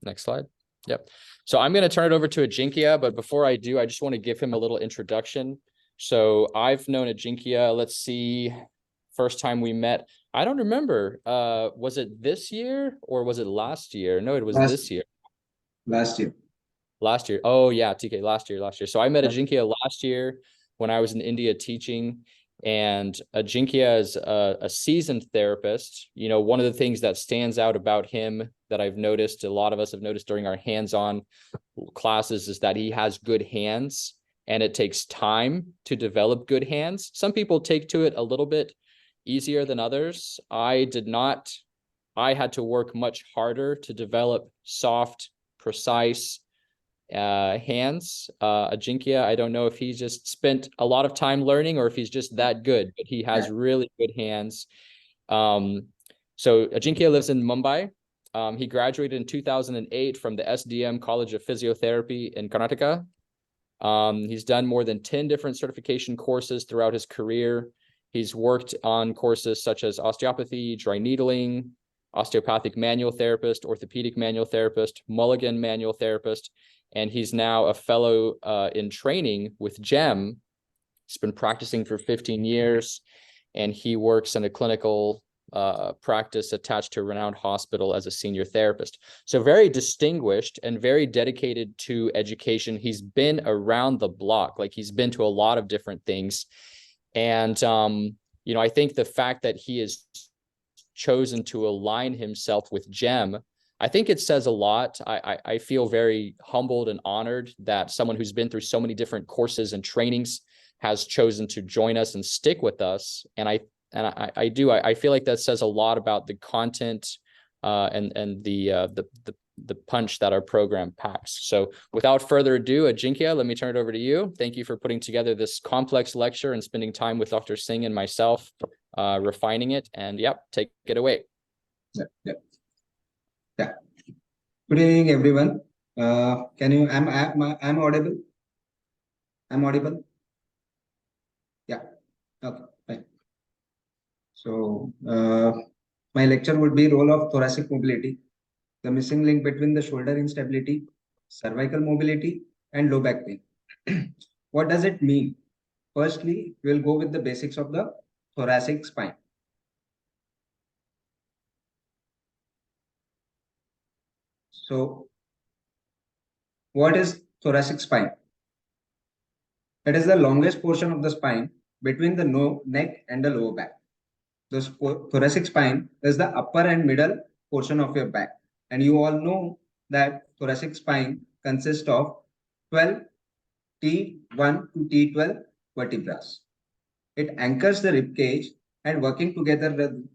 Next slide. Yep. So I'm going to turn it over to Ajinkya, but before I do, I just want to give him a little introduction. So I've known Ajinkya, let's see, first time we met. I don't remember. Was it this year or was it last year? No, it was this year. Last year. Last year. Oh yeah, TK, last year. So I met Ajinkya last year when I was in India teaching, and Ajinkya is a seasoned therapist. You know, one of the things that stands out about him that I've noticed, a lot of us have noticed during our hands-on classes, is that he has good hands, and it takes time to develop good hands. Some people take to it a little bit easier than others. I did not. I had to work much harder to develop soft, precise hands. Ajinkya, I don't know if he's just spent a lot of time learning or if he's just that good, but he has really good hands. So Ajinkya lives in Mumbai. He graduated in 2008 from the SDM College of Physiotherapy in Karnataka. He's done more than 10 different certification courses throughout his career. He's worked on courses such as osteopathy, dry needling, osteopathic manual therapist, orthopedic manual therapist, Mulligan manual therapist, and he's now a fellow in training with GEM. He's been practicing for 15 years, and he works in a clinical practice attached to a renowned hospital as a senior therapist. So very distinguished and very dedicated to education. He's been around the block, like he's been to a lot of different things. And, you know, I think the fact that he has chosen to align himself with GEM, I think it says a lot. I feel very humbled and honored that someone who's been through so many different courses and trainings has chosen to join us and stick with us. And I feel like that says a lot about the content and the punch that our program packs. So without further ado, Ajinkya, let me turn it over to you. Thank you for putting together this complex lecture and spending time with Dr. Singh and myself, refining it. And yep, take it away. Yeah. Good evening, everyone. Can you? I'm audible. I'm audible. Yeah. Okay. Fine. So my lecture would be role of thoracic mobility, the missing link between the shoulder instability, cervical mobility, and low back pain. What does it mean? Firstly, we'll go with the basics of the thoracic spine. So, what is thoracic spine? It is the longest portion of the spine between the neck and the lower back. The thoracic spine is the upper and middle portion of your back. And you all know that thoracic spine consists of 12 T1 to T12 vertebrae. It anchors the rib cage, and working together,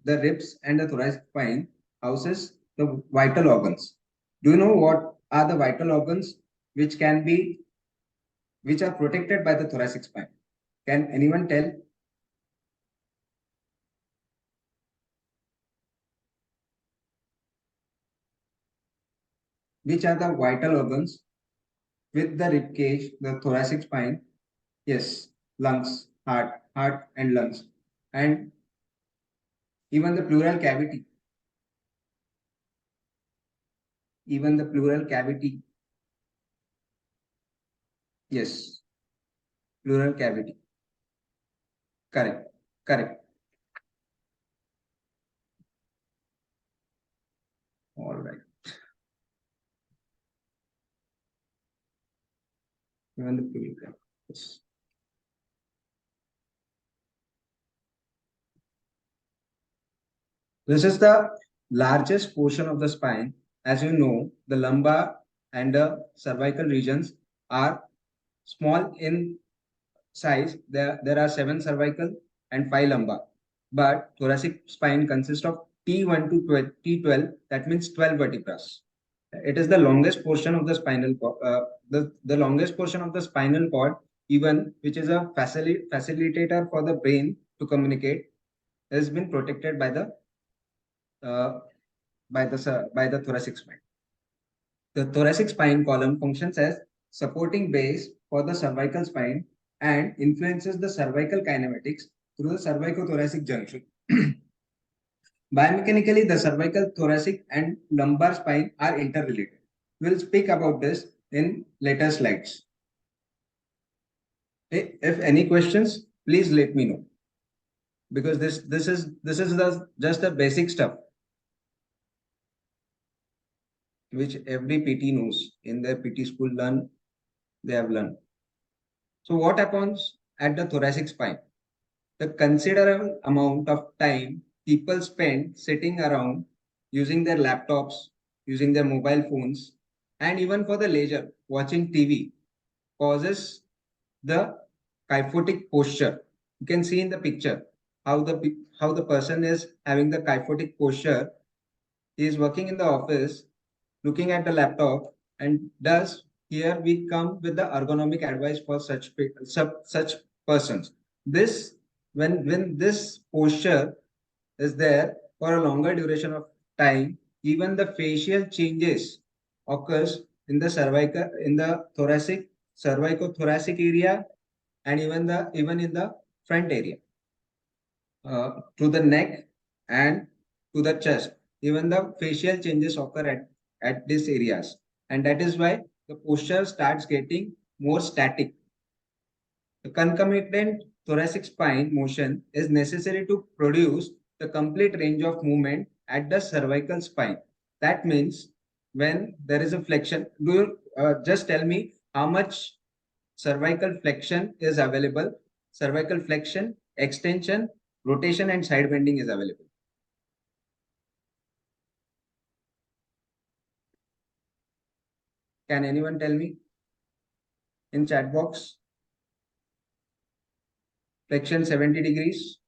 the ribs and the thoracic spine houses the vital organs. Do you know what are the vital organs which are protected by the thoracic spine? Can anyone tell? Which are the vital organs with the rib cage, the thoracic spine? Yes, lungs, heart and lungs, and even the pleural cavity. Even the pleural cavity. Yes, pleural cavity. Correct. All right. Even the pleural cavity. Yes. This is the largest portion of the spine. As you know, the lumbar and the cervical regions are small in size. There are 7 cervical and 5 lumbar. But thoracic spine consists of T1 to T12, that means 12 vertebrae. It is the longest portion of the spinal cord, the longest portion of the spinal cord, even which is a facilitator for the brain to communicate, has been protected by the thoracic spine. The thoracic spine column functions as supporting base for the cervical spine and influences the cervical kinematics through the cervicothoracic junction. Biomechanically, the cervical, thoracic, and lumbar spine are interrelated. We'll speak about this in later slides. If any questions, please let me know, because this is just the basic stuff which every PT knows in their PT school they have learned. So what happens at the thoracic spine? The considerable amount of time people spend sitting around using their laptops, using their mobile phones, and even for the leisure, watching TV causes the kyphotic posture. You can see in the picture how the person is having the kyphotic posture. He is working in the office, looking at the laptop, and thus here we come with the ergonomic advice for such persons. This when this posture is there for a longer duration of time, even the facial changes occurs in the cervical, in the thoracic, cervicothoracic area, and even in the front area, to the neck and to the chest. Even the facial changes occur at these areas. And that is why the posture starts getting more static. The concomitant thoracic spine motion is necessary to produce the complete range of movement at the cervical spine. That means when there is a flexion, do you just tell me how much cervical flexion is available? Cervical flexion, extension, rotation, and side bending is available. Can anyone tell me in chat box? Flexion 70 degrees,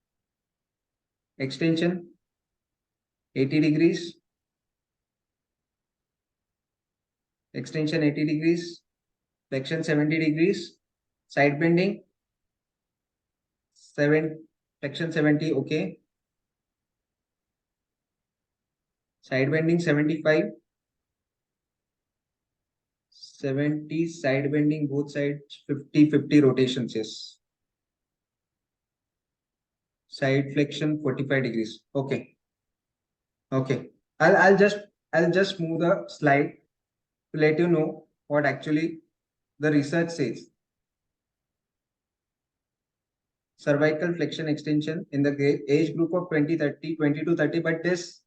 extension 80 degrees, extension 80 degrees, flexion 70 degrees, side bending 7, flexion 70, okay. Side bending 75, 70, side bending both sides 50 rotations, yes. Side flexion 45 degrees, okay. Okay, I'll just move the slide to let you know what actually the research says. Cervical flexion extension in the age group of 20 to 30, but this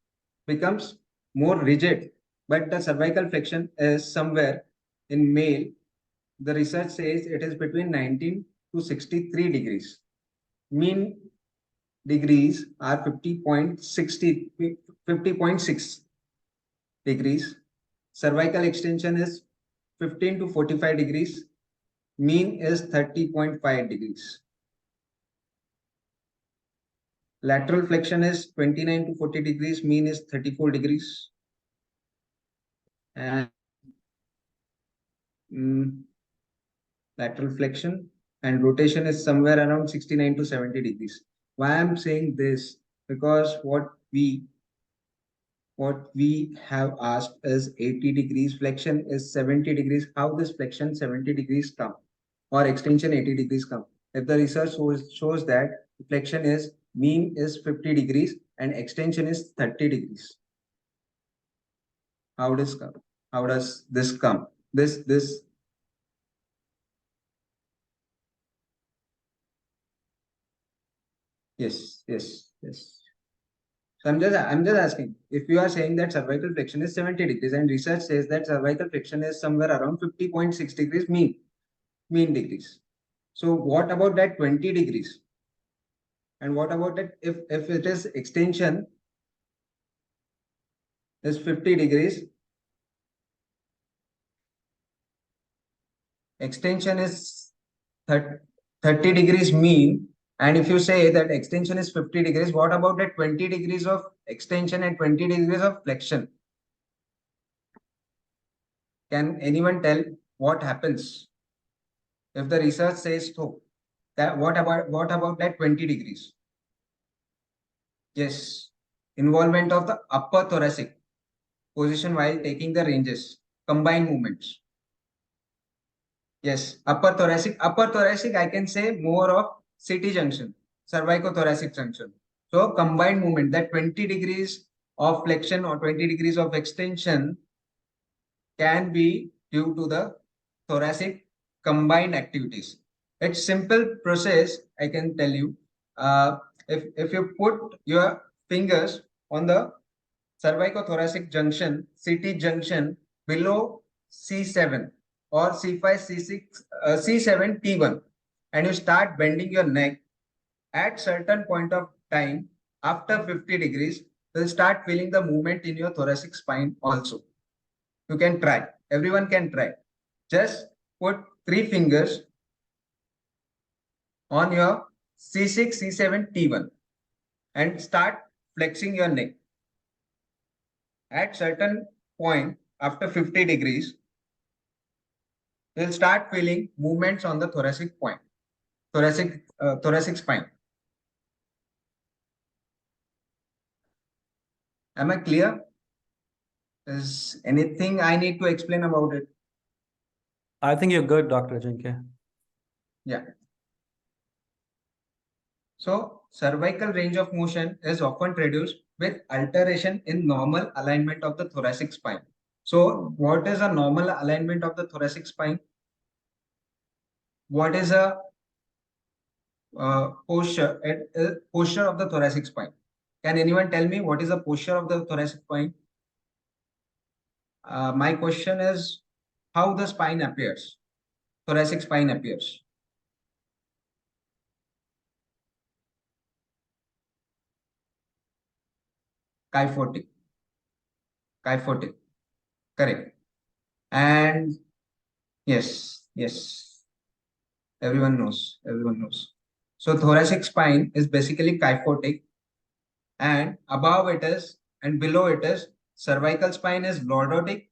becomes more rigid. But the cervical flexion is somewhere in male. The research says it is between 19 to 63 degrees. Mean degrees are 50.6 degrees. Cervical extension is 15 to 45 degrees. Mean is 30.5 degrees. Lateral flexion is 29 to 40 degrees. Mean is 34 degrees. And lateral flexion and rotation is somewhere around 69 to 70 degrees. Why I'm saying this? Because what we have asked is 80 degrees, flexion is 70 degrees. How this flexion 70 degrees come or extension 80 degrees come? If the research shows that flexion is mean is 50 degrees and extension is 30 degrees. How does come? How does this come? This yes. So I'm just asking, if you are saying that cervical flexion is 70 degrees and research says that cervical flexion is somewhere around 50.6 degrees mean degrees. So what about that 20 degrees? And what about that if it is extension is 50 degrees, extension is 30 degrees mean, and if you say that extension is 50 degrees, what about that 20 degrees of extension and 20 degrees of flexion? Can anyone tell what happens if the research says so? That what about that 20 degrees? Yes, involvement of the upper thoracic position while taking the ranges, combined movements. Yes, upper thoracic. I can say more of CT junction, cervicothoracic junction. So combined movement, that 20 degrees of flexion or 20 degrees of extension can be due to the thoracic combined activities. It's simple process, I can tell you. If you put your fingers on the cervicothoracic junction, CT junction below C7 or C5, C6, C7, T1, and you start bending your neck at certain point of time after 50 degrees, you'll start feeling the movement in your thoracic spine also. You can try. Everyone can try. Just put 3 fingers on your C6, C7, T1 and start flexing your neck. At certain point after 50 degrees, you'll start feeling movements on the thoracic point, thoracic spine. Am I clear? Is anything I need to explain about it? I think you're good, Dr. Ajinkya. Yeah. So cervical range of motion is often reduced with alteration in normal alignment of the thoracic spine. So what is a normal alignment of the thoracic spine? What is a posture of the thoracic spine? Can anyone tell me what is the posture of the thoracic spine? My question is how the spine appears, thoracic spine appears. Kyphotic. Kyphotic. Correct. And yes, yes. Everyone knows. Everyone knows. So thoracic spine is basically kyphotic, and above it is and below it is cervical spine is lordotic,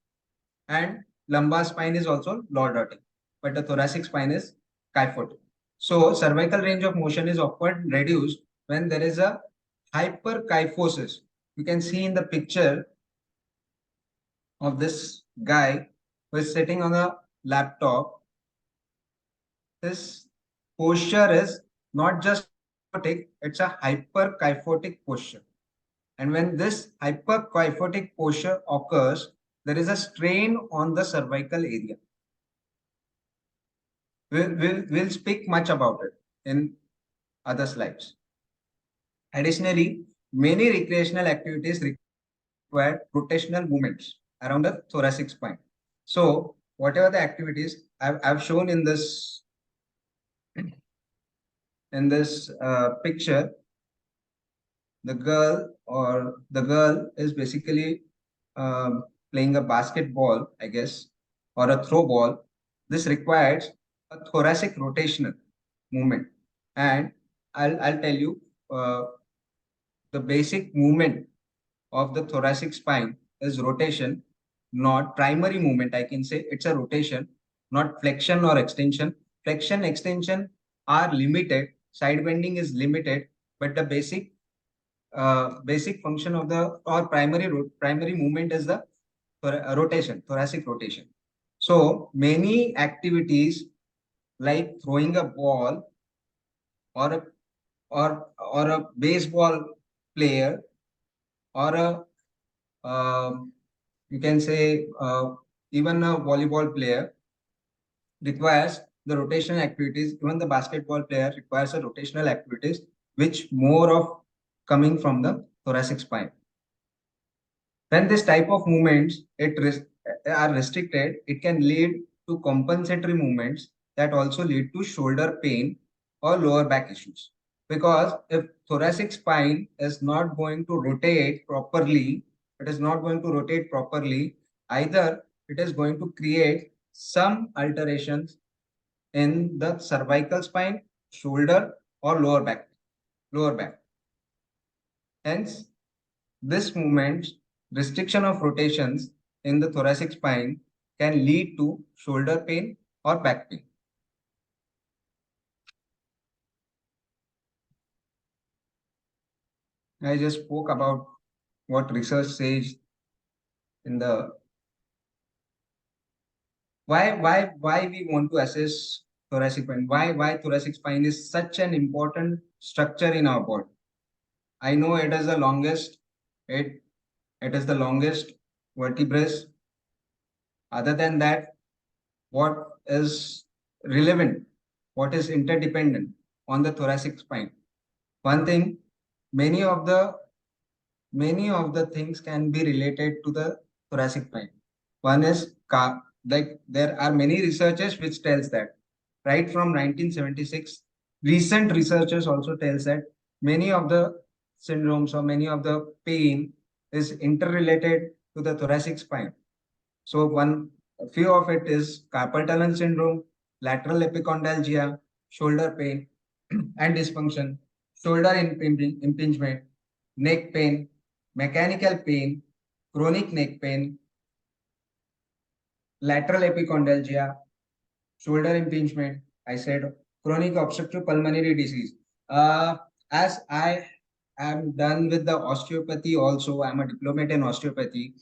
and lumbar spine is also lordotic. But the thoracic spine is kyphotic. So cervical range of motion is often reduced when there is a hyperkyphosis. You can see in the picture of this guy who is sitting on a laptop. This posture is not just kyphotic, it's a hyperkyphotic posture. And when this hyperkyphotic posture occurs, there is a strain on the cervical area. We'll speak much about it in other slides. Additionally, many recreational activities require rotational movements around the thoracic spine. So whatever the activities I've shown in this picture, the girl is basically playing a basketball, I guess, or a throw ball. This requires a thoracic rotational movement, and I'll tell you the basic movement of the thoracic spine is rotation, not primary movement. I can say it's a rotation, not flexion or extension. Flexion, extension are limited. Side bending is limited, but the basic function of the or primary movement is the rotation, thoracic rotation. So many activities like throwing a ball or a baseball player or a you can say even a volleyball player requires the rotational activities. Even the basketball player requires a rotational activities, which more of coming from the thoracic spine. When this type of movements are restricted, it can lead to compensatory movements that also lead to shoulder pain or lower back issues. Because if thoracic spine is not going to rotate properly, either it is going to create some alterations in the cervical spine, shoulder, or lower back. Hence, this movement, restriction of rotations in the thoracic spine can lead to shoulder pain or back pain. I just spoke about what research says in the why we want to assess thoracic spine. Why thoracic spine is such an important structure in our body. I know it is the longest. It is the longest vertebrae. Other than that, what is relevant? What is interdependent on the thoracic spine? One thing, many of the things can be related to the thoracic spine. One is like there are many researchers which tells that right from 1976, recent researchers also tells that many of the syndromes or many of the pain is interrelated to the thoracic spine. So a few of it is carpal tunnel syndrome, lateral epicondylgia, shoulder pain and dysfunction, shoulder impingement, neck pain, mechanical pain, chronic neck pain, lateral epicondylgia, shoulder impingement. I said chronic obstructive pulmonary disease. As I am done with the osteopathy also, I'm a diplomate in osteopathy.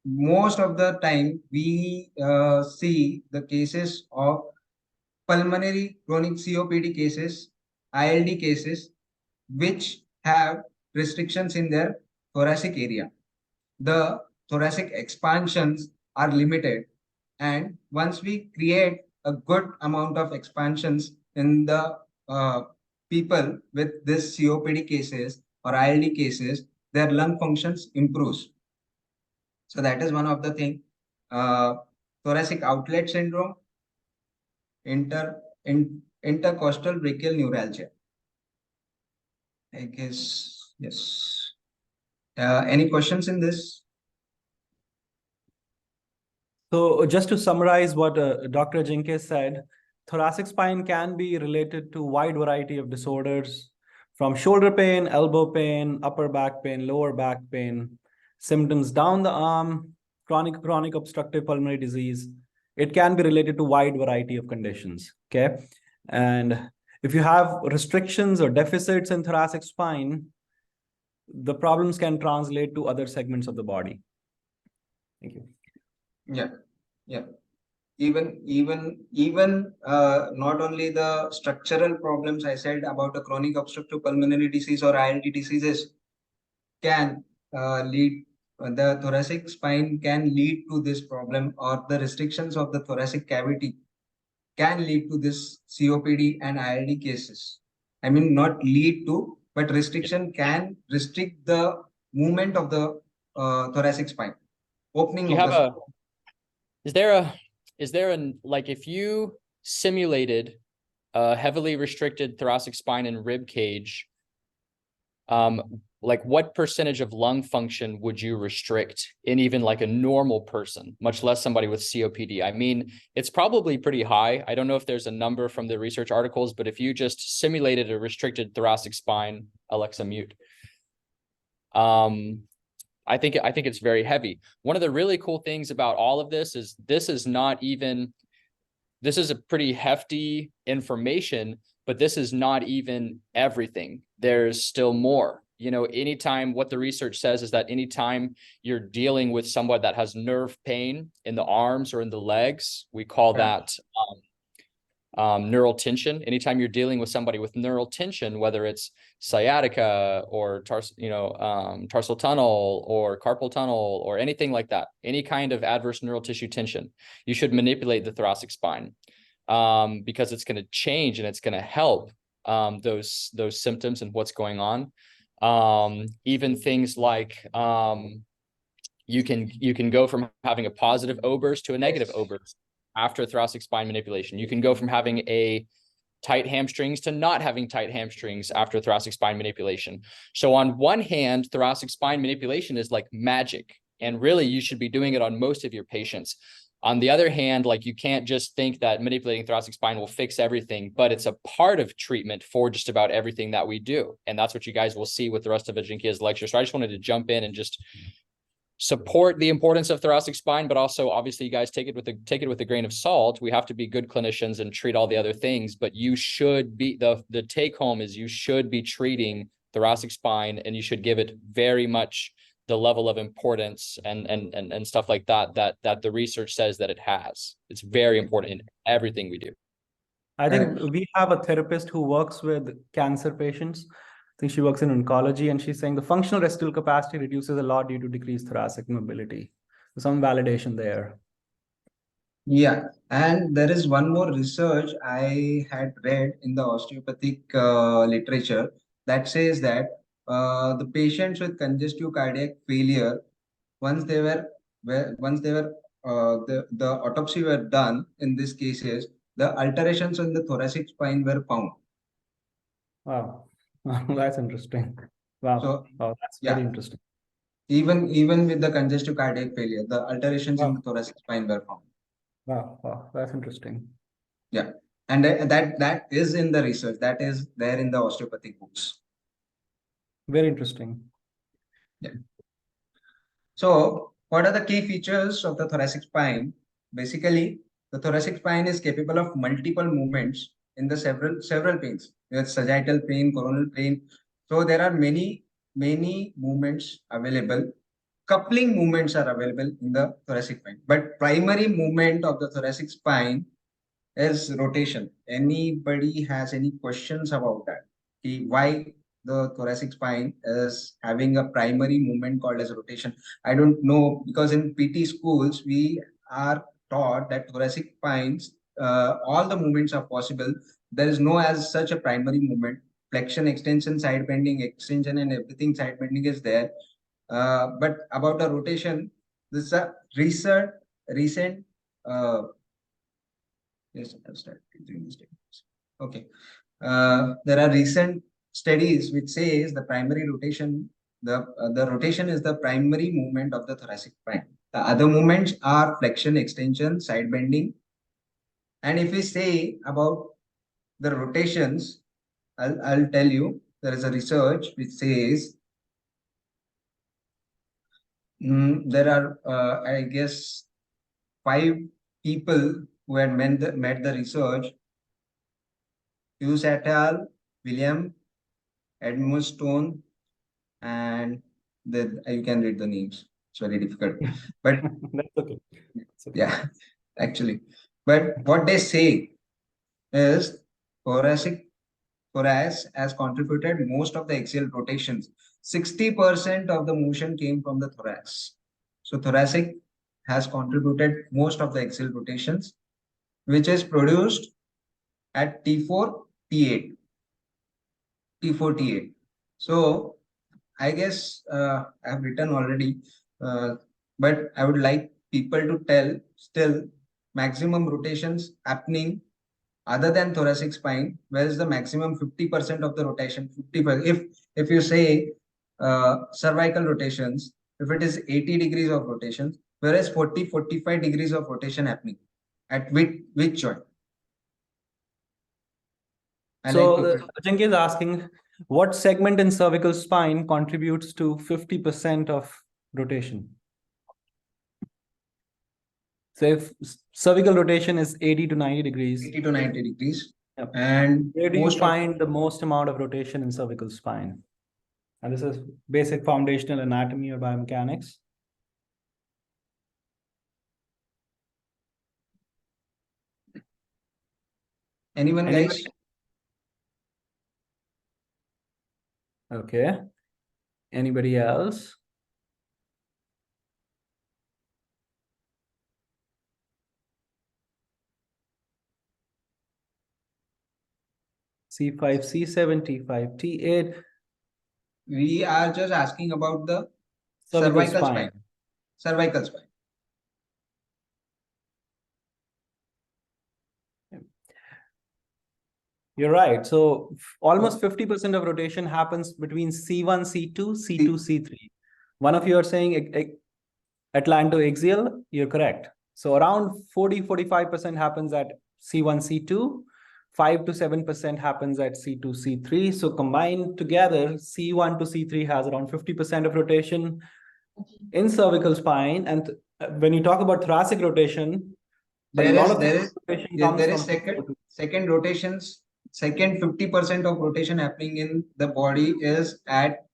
Most of the time we see the cases of pulmonary chronic COPD cases, ILD cases, which have restrictions in their thoracic area. The thoracic expansions are limited, and once we create a good amount of expansions in the people with this COPD cases or ILD cases, their lung functions improves. So that is one of the thing. Thoracic outlet syndrome, intercostal brachial neuralgia. I guess yes. Any questions in this? So just to summarize what Dr. Ajinkya said, thoracic spine can be related to a wide variety of disorders, from shoulder pain, elbow pain, upper back pain, lower back pain, symptoms down the arm, chronic obstructive pulmonary disease. It can be related to a wide variety of conditions, okay? And if you have restrictions or deficits in thoracic spine, the problems can translate to other segments of the body. Thank you. Yeah. Even not only the structural problems I said about the chronic obstructive pulmonary disease or ILD diseases can lead, the thoracic spine can lead to this problem, or the restrictions of the thoracic cavity can lead to this COPD and ILD cases. I mean, not lead to, but restriction can restrict the movement of the thoracic spine, opening Do you of have the is there an, like, if you simulated a heavily restricted thoracic spine and rib cage, like what percentage of lung function would you restrict in even like a normal person, much less somebody with COPD? I mean, it's probably pretty high. I don't know if there's a number from the research articles, but if you just simulated a restricted thoracic spine, Alexa mute. I think it's very heavy. One of the really cool things about all of this is this is a pretty hefty information, but this is not even everything. There's still more. You know, anytime, what the research says is that anytime you're dealing with someone that has nerve pain in the arms or in the legs, we call that neural tension. Anytime you're dealing with somebody with neural tension, whether it's sciatica or tarsal tunnel or carpal tunnel or anything like that, any kind of adverse neural tissue tension, you should manipulate the thoracic spine, because it's going to change and it's going to help those symptoms and what's going on. Even things like you can go from having a positive O-burst to a negative O-burst after thoracic spine manipulation. You can go from having a tight hamstrings to not having tight hamstrings after thoracic spine manipulation. So on one hand, thoracic spine manipulation is like magic, and really you should be doing it on most of your patients. On the other hand, like, you can't just think that manipulating thoracic spine will fix everything, but it's a part of treatment for just about everything that we do. And that's what you guys will see with the rest of Ajinkya's lecture. So I just wanted to jump in and just support the importance of thoracic spine, but also obviously you guys take it with a grain of salt. We have to be good clinicians and treat all the other things, but you should be, the take home is you should be treating thoracic spine, and you should give it very much the level of importance and stuff like that the research says that it has. It's very important in everything we do. I think we have a therapist who works with cancer patients. think she works in oncology, and she's saying the functional residual capacity reduces a lot due to decreased thoracic mobility. So some validation there. Yeah, and there is one more research I had read in the osteopathic literature that says that the patients with congestive cardiac failure, once they were the autopsy were done in these cases, the alterations in the thoracic spine were found. Wow, that's interesting. Wow, So wow, that's very yeah, interesting. even with the congestive cardiac failure, the alterations in Wow, the thoracic spine were found. wow, wow, that's interesting. Yeah, and that is in the research, that is there in the osteopathic books. Very interesting. Yeah. So what are the key features of the thoracic spine? Basically, the thoracic spine is capable of multiple movements in the several planes. There's sagittal plane, coronal plane. So there are many movements available. Coupling movements are available in the thoracic spine, but primary movement of the thoracic spine is rotation. Anybody has any questions about that? Why the thoracic spine is having a primary movement called as rotation? I don't know, because in PT schools we are taught that thoracic spines, all the movements are possible. There is no as such a primary movement. Flexion, extension, side bending, extension, and everything side bending is there. But about the rotation, this is a recent. Yes, I've started doing this. Okay. There are recent studies which says the primary rotation, the rotation is the primary movement of the thoracic spine. The other movements are flexion, extension, side bending. And if we say about the rotations, I'll tell you, there is a research which says there are, I guess, 5 people who had met the research. Hughes et al., William, Edmund Stone, and you can read the names. It's very difficult, but That's okay. That's okay. yeah, actually. But what they say is thoracic has contributed most of the axial rotations. 60% of the motion came from the thorax. So thoracic has contributed most of the axial rotations, which is produced at T4, T8. T4, T8. So I guess I've written already, but I would like people to tell still maximum rotations happening other than thoracic spine. Where is the maximum 50% of the rotation? 50%. If you say cervical rotations, if it is 80 degrees of rotation, whereas 45 degrees of rotation happening at which joint? So Ajinkya is asking, what segment in cervical spine contributes to 50% of rotation? So if cervical rotation is 80 to 90 degrees. 80 to 90 degrees. Yep. And where do you find the most amount of rotation in cervical spine? And this is basic foundational anatomy or biomechanics. Anyone, guys? Okay. Anybody else? C5, C7, T5, T8. We are just asking about the Cervical cervical spine. Cervical spine. You're right. So almost 50% of rotation happens between C1, C2, C2, C3. One of you are saying atlantoaxial, you're correct. So around 40-45% happens at C1, C2, 5 to 7% happens at C2, C3. So combined together, C1 to C3 has around 50% of rotation in cervical spine. And when you talk about thoracic rotation, there is second 50% of rotation happening in the body is at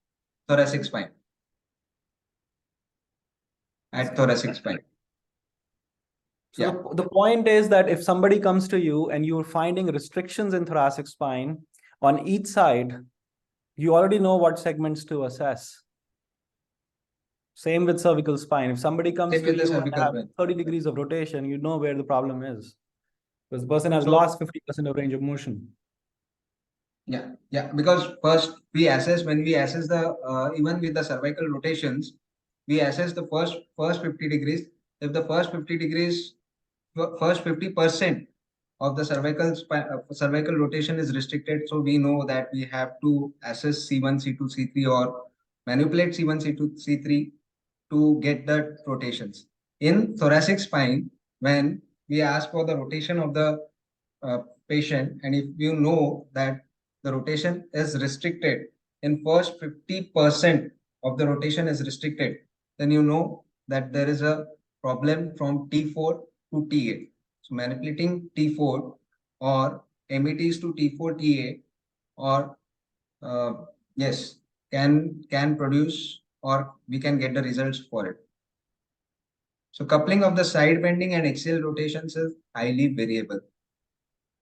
thoracic spine. At thoracic spine. So yeah. the point is that if somebody comes to you and you're finding restrictions in thoracic spine on each side, You already know what segments to assess. Same with cervical spine. If somebody comes Same to with the you and cervical have spine. 30 degrees of rotation, you know where the problem is. Because the person has So- lost 50% of range of motion. Yeah. Because first we assess, when we assess the even with the cervical rotations, we assess the first 50 degrees. If the first 50 degrees, first 50% of the cervical rotation is restricted, so we know that we have to assess C1, C2, C3, or manipulate C1, C2, C3 to get the rotations. In thoracic spine, when we ask for the rotation of the patient, and if you know that the rotation is restricted, in first 50% of the rotation is restricted, then you know that there is a problem from T4 to T8. So manipulating T4 or METs to T4 TA, or yes, can produce, or we can get the results for it. So coupling of the side bending and axial rotations is highly variable.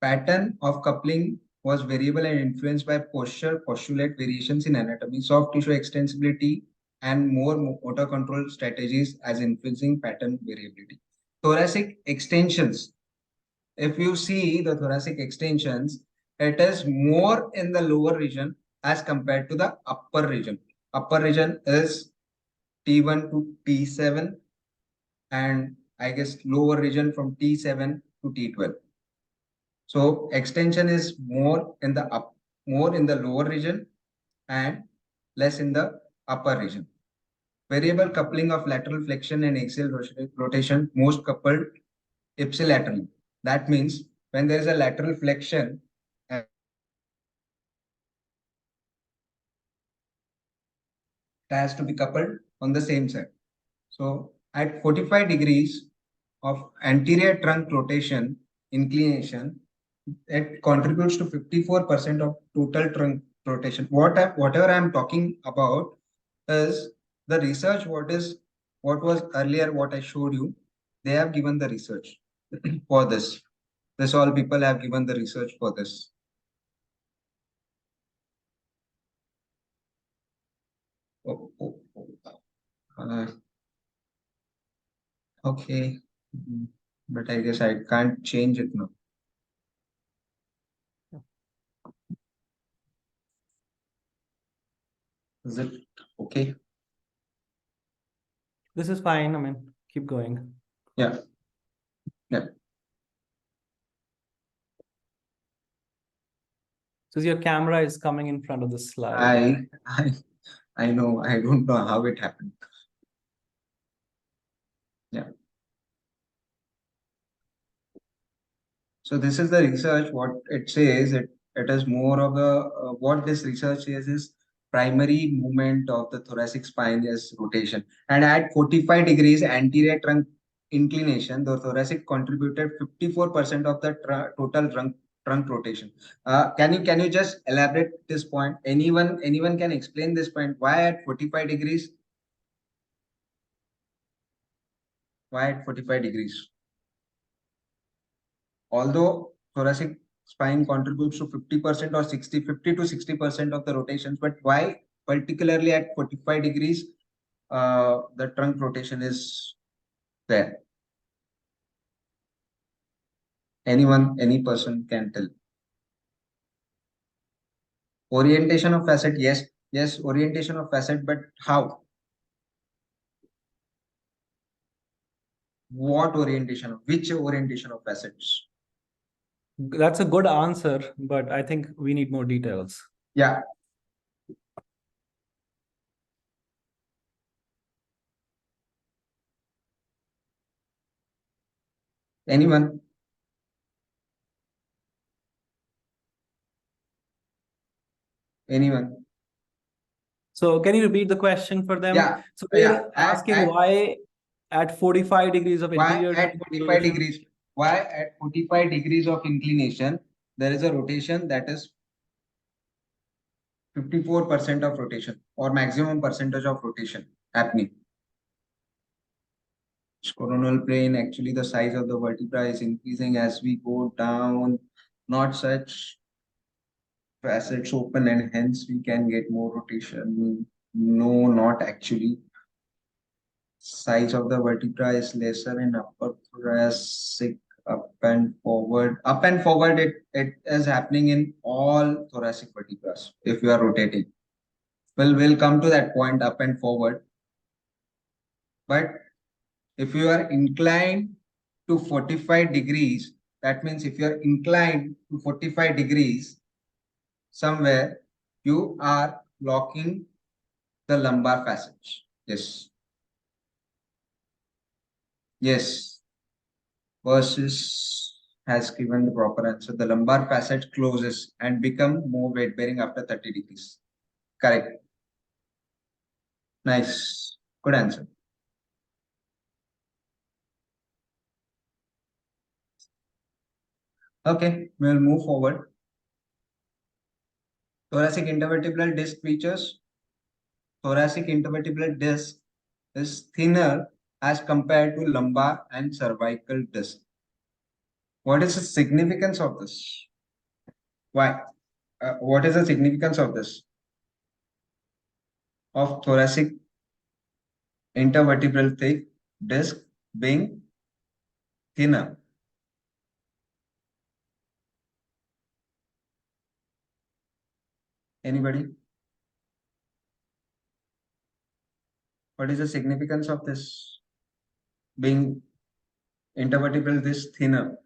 Pattern of coupling was variable and influenced by posture, postulate variations in anatomy, soft tissue extensibility, and more motor control strategies as influencing pattern variability. Thoracic extensions. If you see the thoracic extensions, it is more in the lower region as compared to the upper region. Upper region is T1 to T7, and I guess lower region from T7 to T12. So extension is more in the lower region and less in the upper region. Variable coupling of lateral flexion and axial rotation, most coupled ipsilaterally. That means when there is a lateral flexion, it has to be coupled on the same side. So at 45 degrees of anterior trunk rotation inclination, it contributes to 54% of total trunk rotation. Whatever I'm talking about is the research. What was earlier, what I showed you, they have given the research for this. This all people have given the research for this. Okay, but I guess I can't change it now. Is it okay? This is fine. I mean, keep going. Yeah. So your camera is coming in front of the slide. I know. I don't know how it happened. Yeah. So this is the research. What it says, it is more of a what this research says is primary movement of the thoracic spine is rotation, and at 45 degrees anterior trunk inclination, the thoracic contributed 54% of the total trunk rotation. Can you just elaborate this point? Anyone can explain this point? Why at 45 degrees? Why at 45 degrees? Although thoracic spine contributes to 50% or 50 to 60% of the rotations, but why particularly at 45 degrees the trunk rotation is there? Any person can tell. Orientation of facet, yes, orientation of facet, but how? What orientation? Which orientation of facets? That's a good answer, but I think we need more details. Yeah. Anyone? Anyone? So can you repeat the question for them? Yeah. So Yeah. they're asking why at 45 degrees of Why interior at 45 degrees? Why at 45 degrees of inclination there is a rotation that is 54% of rotation, or maximum percentage of rotation happening? Coronal plane, actually the size of the vertebra is increasing as we go down, not such facets open and hence we can get more rotation. No, not actually. Size of the vertebra is lesser in upper thoracic, up and forward. Up and forward, it is happening in all thoracic vertebrae if you are rotating. Well, we'll come to that point, up and forward. But if you are inclined to 45 degrees, that means if you are inclined to 45 degrees somewhere, you are blocking the lumbar passage. Yes. Yes. Versus has given the proper answer. The lumbar passage closes and become more weight bearing after 30 degrees. Correct. Nice. Good answer. Okay, we'll move forward. Thoracic intervertebral disc features. Thoracic intervertebral disc is thinner as compared to lumbar and cervical disc. What is the significance of this? Why? What is the significance of this? Of thoracic intervertebral disc being thinner. Anybody? What is the significance of this being intervertebral disc thinner?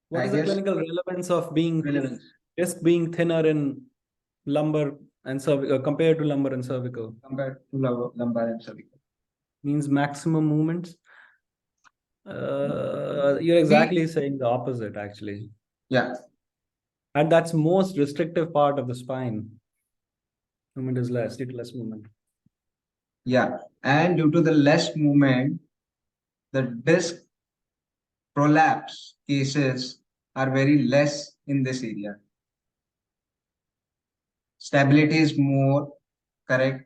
What I is the guess clinical relevance of relevance disc being thinner in lumbar and cervical compared to lumbar and cervical? compared to lumbar and cervical. Means maximum movements. You're exactly saying the opposite, actually. Yeah. And that's most restrictive part of the spine. Movement is less, due to less movement. Yeah. And due to the less movement, the disc prolapse cases are very less in this area. Stability is more correct.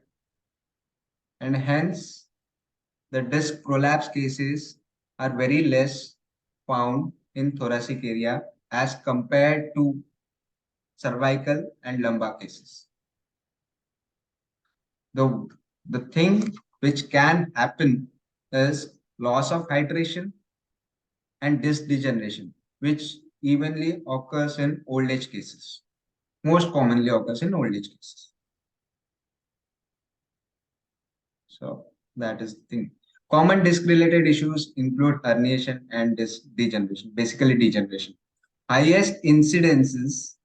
And hence, the disc prolapse cases are very less found in thoracic area as compared to cervical and lumbar cases. The thing which can happen is loss of hydration and disc degeneration, which evenly occurs in old age cases. Most commonly occurs in old age cases. So that is the thing. Common disc related issues include herniation and disc degeneration, basically degeneration. Highest incidences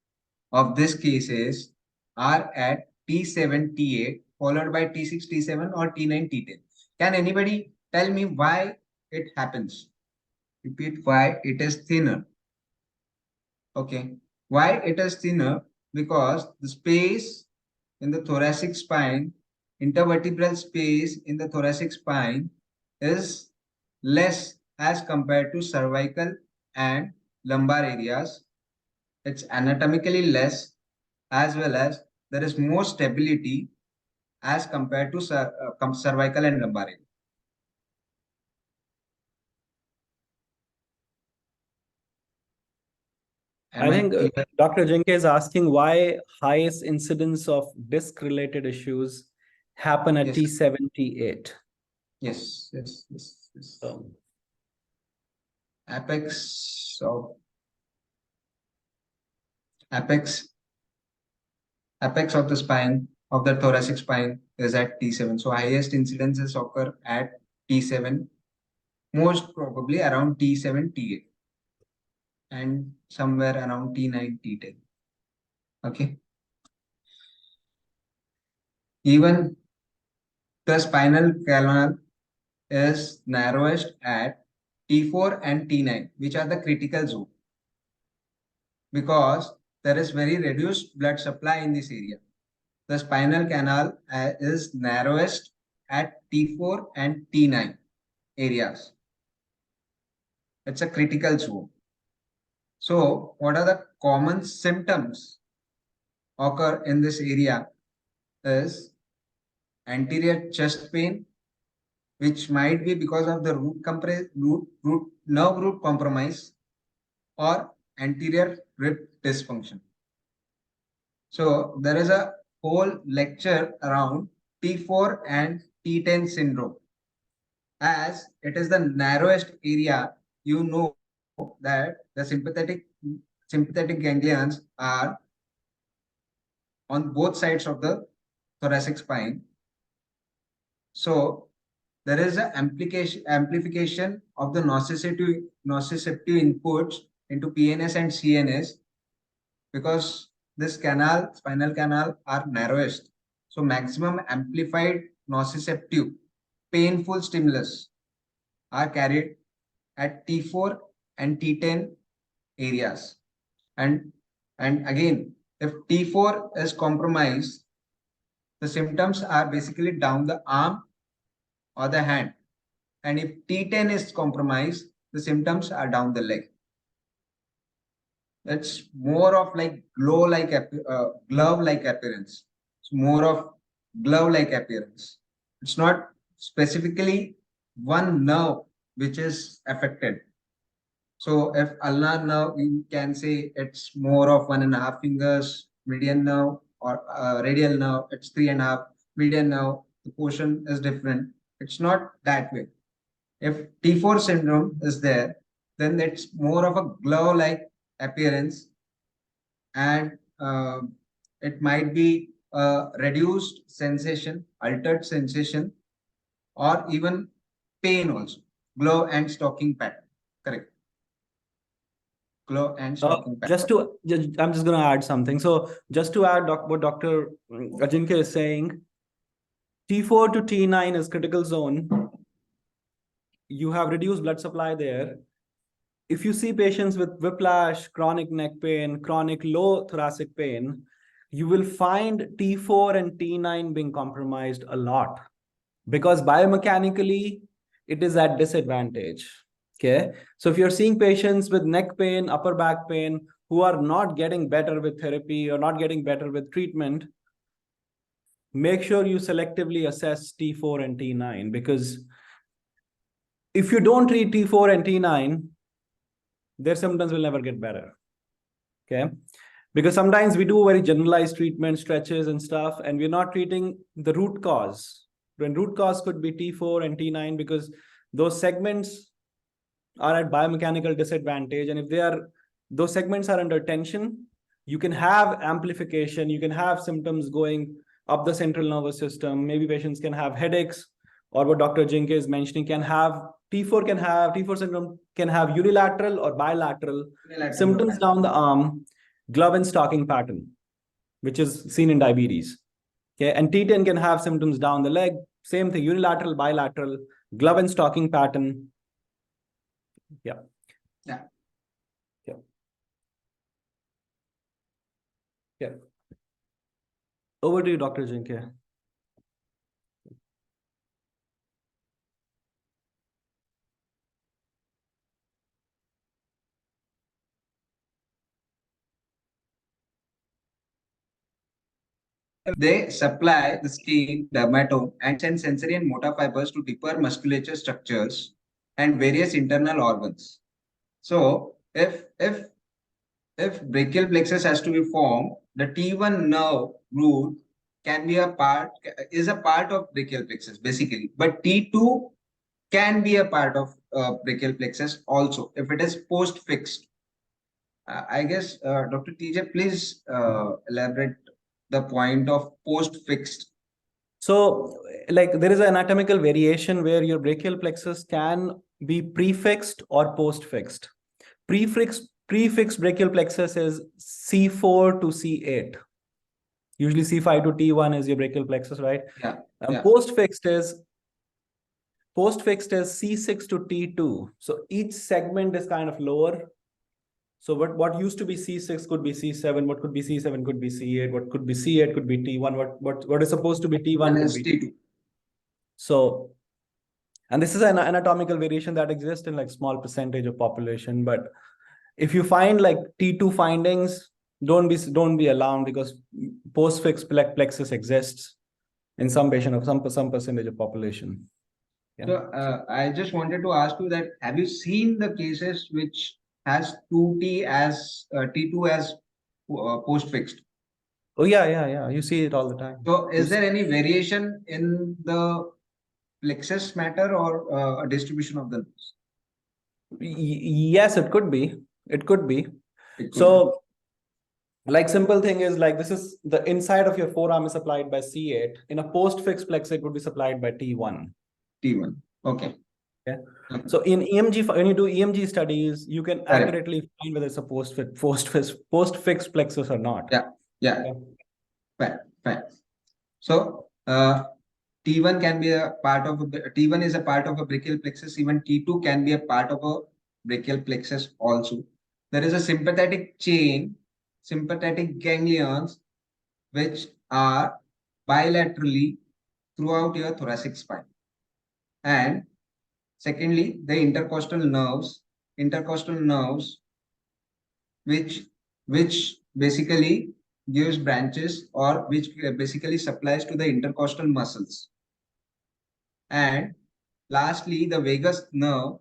of these cases are at T7, T8, followed by T6, T7 or T9, T10. Can anybody tell me why it happens? Repeat, why it is thinner. Okay. Why it is thinner? Because the space in the thoracic spine, intervertebral space in the thoracic spine is less as compared to cervical and lumbar areas. It's anatomically less, as well as there is more stability as compared to cervical and lumbar area. I think Dr. Jinke is asking why highest incidence of disc-related issues happen at T7, T8. Yes. Apex of the spine of the thoracic spine is at T7. So highest incidences occur at T7, most probably around T7, T8, and somewhere around T9, T10. Okay. Even the spinal canal is narrowest at T4 and T9, which are the critical zone, because there is very reduced blood supply in this area. The spinal canal is narrowest at T4 and T9 areas. It's a critical zone. So, what are the common symptoms occur in this area is anterior chest pain, which might be because of the nerve root compromise or anterior rib dysfunction. So there is a whole lecture around T4 and T10 syndrome. As it is the narrowest area, you know that the sympathetic ganglions are on both sides of the thoracic spine. So there is an amplification of the nociceptive inputs into PNS and CNS because this spinal canal are narrowest. So maximum amplified nociceptive painful stimulus are carried at T4 and T10 areas. And again, if T4 is compromised, the symptoms are basically down the arm or the hand. And if T10 is compromised, the symptoms are down the leg. It's more of like glove-like appearance. It's more of glove-like appearance. It's not specifically one nerve which is affected. So if ulnar nerve, you can say it's more of 1.5 fingers, median nerve, or radial nerve, it's 3.5, median nerve, the portion is different. It's not that way. If T4 syndrome is there, then it's more of a glove-like appearance, and it might be a reduced sensation, altered sensation, or even pain also. Glove and stocking pattern. Correct. Glove and stocking pattern. I'm just going to add something. So just to add what Dr. Ajinkya is saying, T4 to T9 is critical zone. You have reduced blood supply there. If you see patients with whiplash, chronic neck pain, chronic low thoracic pain, you will find T4 and T9 being compromised a lot because biomechanically it is at disadvantage. Okay. So if you're seeing patients with neck pain, upper back pain, who are not getting better with therapy or not getting better with treatment, make sure you selectively assess T4 and T9, because if you don't treat T4 and T9, their symptoms will never get better. Okay. Because sometimes we do very generalized treatment, stretches and stuff, and we're not treating the root cause. When root cause could be T4 and T9, because those segments are at biomechanical disadvantage. And if those segments are under tension, you can have amplification, you can have symptoms going up the central nervous system. Maybe patients can have headaches, or what Dr. Ajinkya is mentioning, T4 syndrome can have unilateral or bilateral symptoms down the arm, glove and stocking pattern, which is seen in diabetes. Okay, and T10 can have symptoms down the leg, same thing, unilateral, bilateral, glove and stocking pattern. Yeah. Yeah. Yeah. Yeah. Over to you, Dr. Ajinkya. They supply the skin, dermatome, and send sensory and motor fibers to deeper musculature structures and various internal organs. So if brachial plexus has to be formed, the T1 nerve root is a part of brachial plexus basically, but T2 can be a part of brachial plexus also if it is post fixed. I guess Dr. TJ, please elaborate the point of post fixed. So, like, there is an anatomical variation where your brachial plexus can be prefixed or post fixed. Prefixed brachial plexus is C4 to C8. Usually C5 to T1 is your brachial plexus, right? Yeah. And post-fixed is C6 to T2. So each segment is kind of lower. So what used to be C6 could be C7, what could be C7 could be C8, what could be C8 could be T1, what is supposed to be T1 could be T2. So, and this is an anatomical variation that exists in like small percentage of population, but if you find like T2 findings, don't be alarmed, because post-fixed plexus exists. in some patient of some percentage of population. Yeah. So I just wanted to ask you that have you seen the cases which has 2T as T2 as post fixed? Oh yeah. You see it all the time. So is You there any variation in the plexus matter or a distribution of the nerves? Yes, it could be. It could be. It could So, like simple thing is like this is the inside of your forearm is supplied by C8. In a post-fixed plexus, it would be supplied by T1. T1. Okay. Okay. Okay. So in EMG, when you do EMG studies, you can Correct. accurately find whether it's a post-fixed plexus or not. Yeah. Okay. Fine. So T1 can be a part of T1 is a part of a brachial plexus. Even T2 can be a part of a brachial plexus also. There is a sympathetic chain, sympathetic ganglions, which are bilaterally throughout your thoracic spine. And secondly, the intercostal nerves, which basically gives branches or which basically supplies to the intercostal muscles. And lastly, the vagus nerve.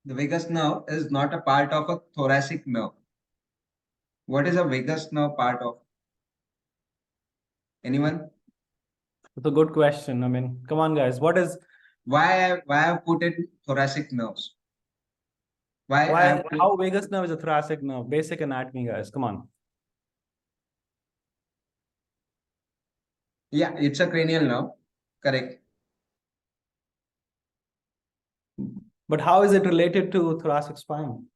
The vagus nerve is not a part of a thoracic nerve. What is a vagus nerve part of? Anyone? It's a good question. I mean, come on, guys. What is Why I put in thoracic nerves? how vagus nerve is a thoracic nerve? Basic anatomy, guys. Come on. Yeah, it's a cranial nerve. Correct. But how is it related to thoracic spine?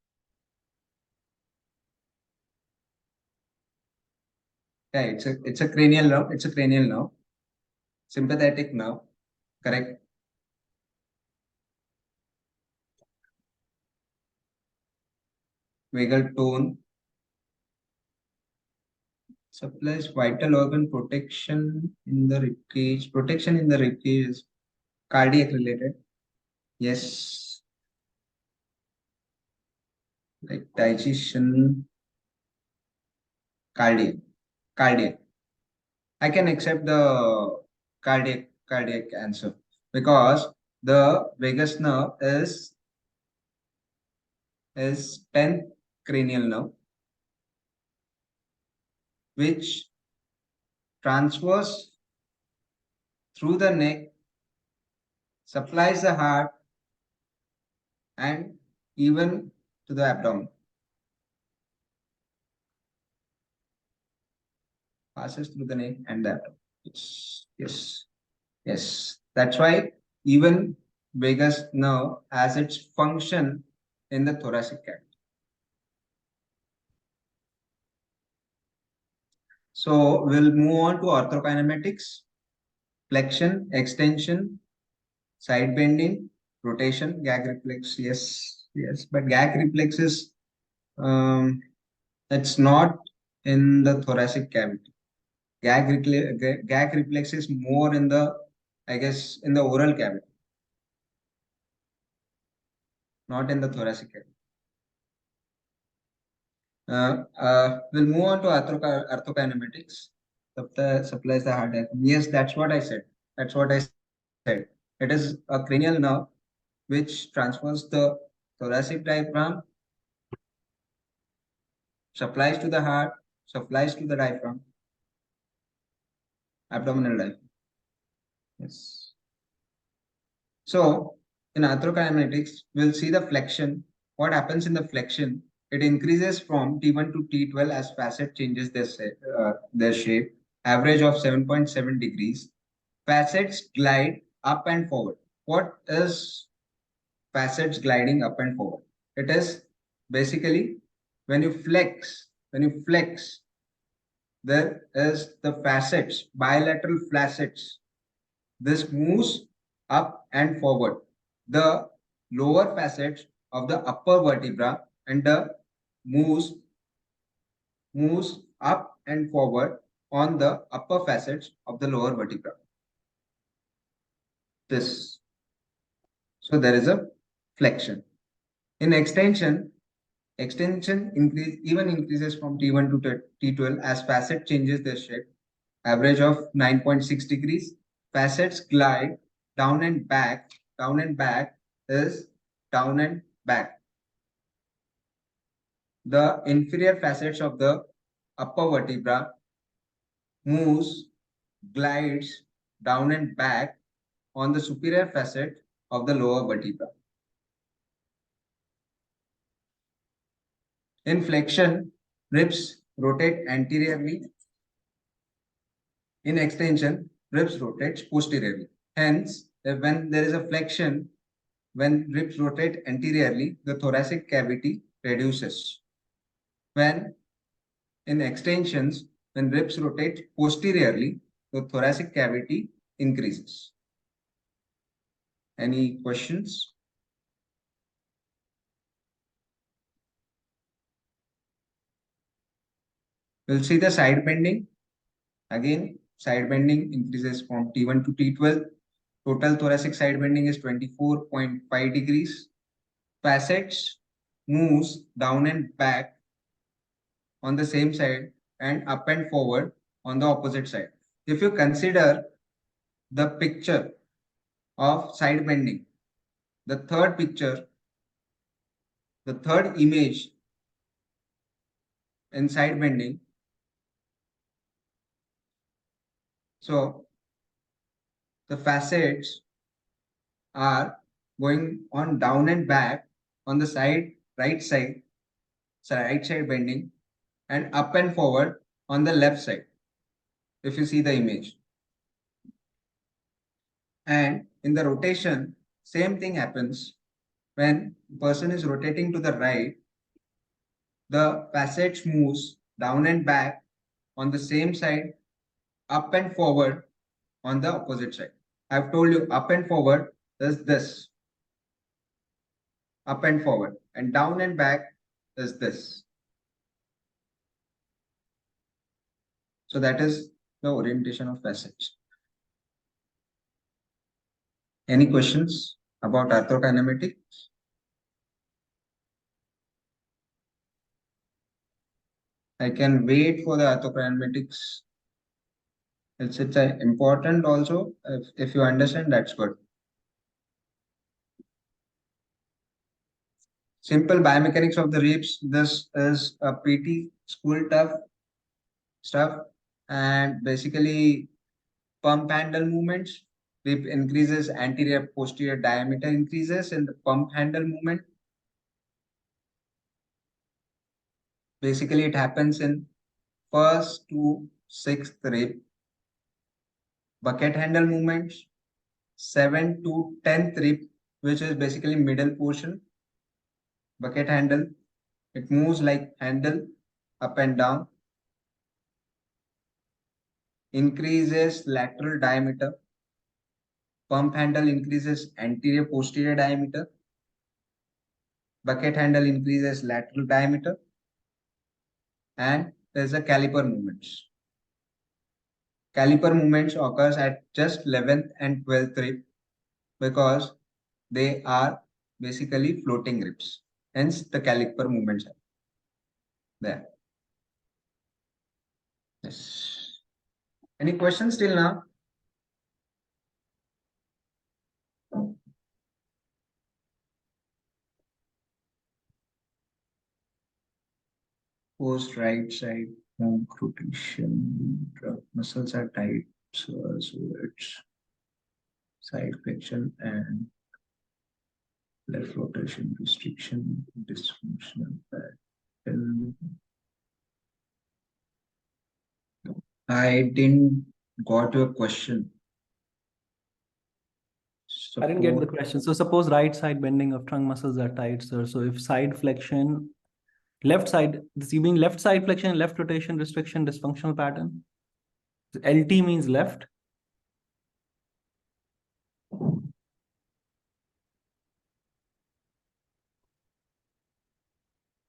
Yeah, it's a cranial nerve. It's a cranial nerve. Sympathetic nerve. Correct. Vagal tone supplies vital organ protection in the rib cage. Protection in the rib cage is cardiac related. Yes. Like digestion, cardiac. I can accept the cardiac answer because the vagus nerve is 10th cranial nerve, which transfers through the neck, supplies the heart, and even to the abdomen. Passes through the neck and the abdomen. Yes. That's why even vagus nerve has its function in the thoracic cavity. So we'll move on to orthokinematics, flexion, extension, side bending, rotation, gag reflex. Yes. But gag reflex is it's not in the thoracic cavity. Gag reflex is more in the, I guess, in the oral cavity, not in the thoracic cavity. We'll move on to orthokinematics. Supplies the heart diaphragm. Yes, that's what I said. It is a cranial nerve which transfers the thoracic diaphragm, supplies to the heart, supplies to the diaphragm, abdominal diaphragm. Yes. So in arthrokinematics, we'll see the flexion. What happens in the flexion? It increases from T1 to T12 as facet changes their shape. Average of 7.7 degrees. Facets glide up and forward. What is facets gliding up and forward? It is basically when you flex, there is the facets, bilateral facets. This moves up and forward. The lower facets of the upper vertebra and the moves up and forward on the upper facets of the lower vertebra. This. So there is a flexion. In extension increases from T1 to T12 as facet changes their shape. average of 9.6 degrees. Facets glide down and back. Down and back is down and back. The inferior facets of the upper vertebra moves, glides down and back on the superior facet of the lower vertebra. In flexion, ribs rotate anteriorly. In extension, ribs rotate posteriorly. Hence, when there is a flexion, when ribs rotate anteriorly, the thoracic cavity reduces. When in extensions, when ribs rotate posteriorly, the thoracic cavity increases. Any questions? We'll see the side bending. Again, side bending increases from T1 to T12. Total thoracic side bending is 24.5 degrees. Facets moves down and back on the same side and up and forward on the opposite side. If you consider the picture of side bending, the third picture, the third image in side bending. So the facets are going on down and back on the side, right side bending, and up and forward on the left side, if you see the image. And in the rotation, same thing happens. When person is rotating to the right, the passage moves down and back on the same side, up and forward on the opposite side. I've told you up and forward is this. Up and forward, and down and back is this. So that is the orientation of passage. Any questions about arthrokinematics? I can wait for the arthrokinematics. It's important also. If you understand, that's good. Simple biomechanics of the ribs. This is a PT school stuff, and basically pump handle movements. Rib increases, anterior posterior diameter increases in the pump handle movement. Basically, it happens in first to sixth rib. Bucket handle movements, 7th to 10th rib, which is basically middle portion. Bucket handle, it moves like handle up and down. Increases lateral diameter. Pump handle increases anterior posterior diameter. Bucket handle increases lateral diameter. And there's a caliper movements. Caliper movements occurs at just 11th and 12th rib because they are basically floating ribs. Hence the caliper movements are there. Yes. Any questions till now? Post right side rotation, muscles are tight, so it's side flexion and left rotation restriction, dysfunctional pattern. I didn't got your question. I didn't get the question. So suppose right side bending of trunk muscles are tight, sir. So if side flexion, left side, this you mean left side flexion, left rotation restriction, dysfunctional pattern? LT means left.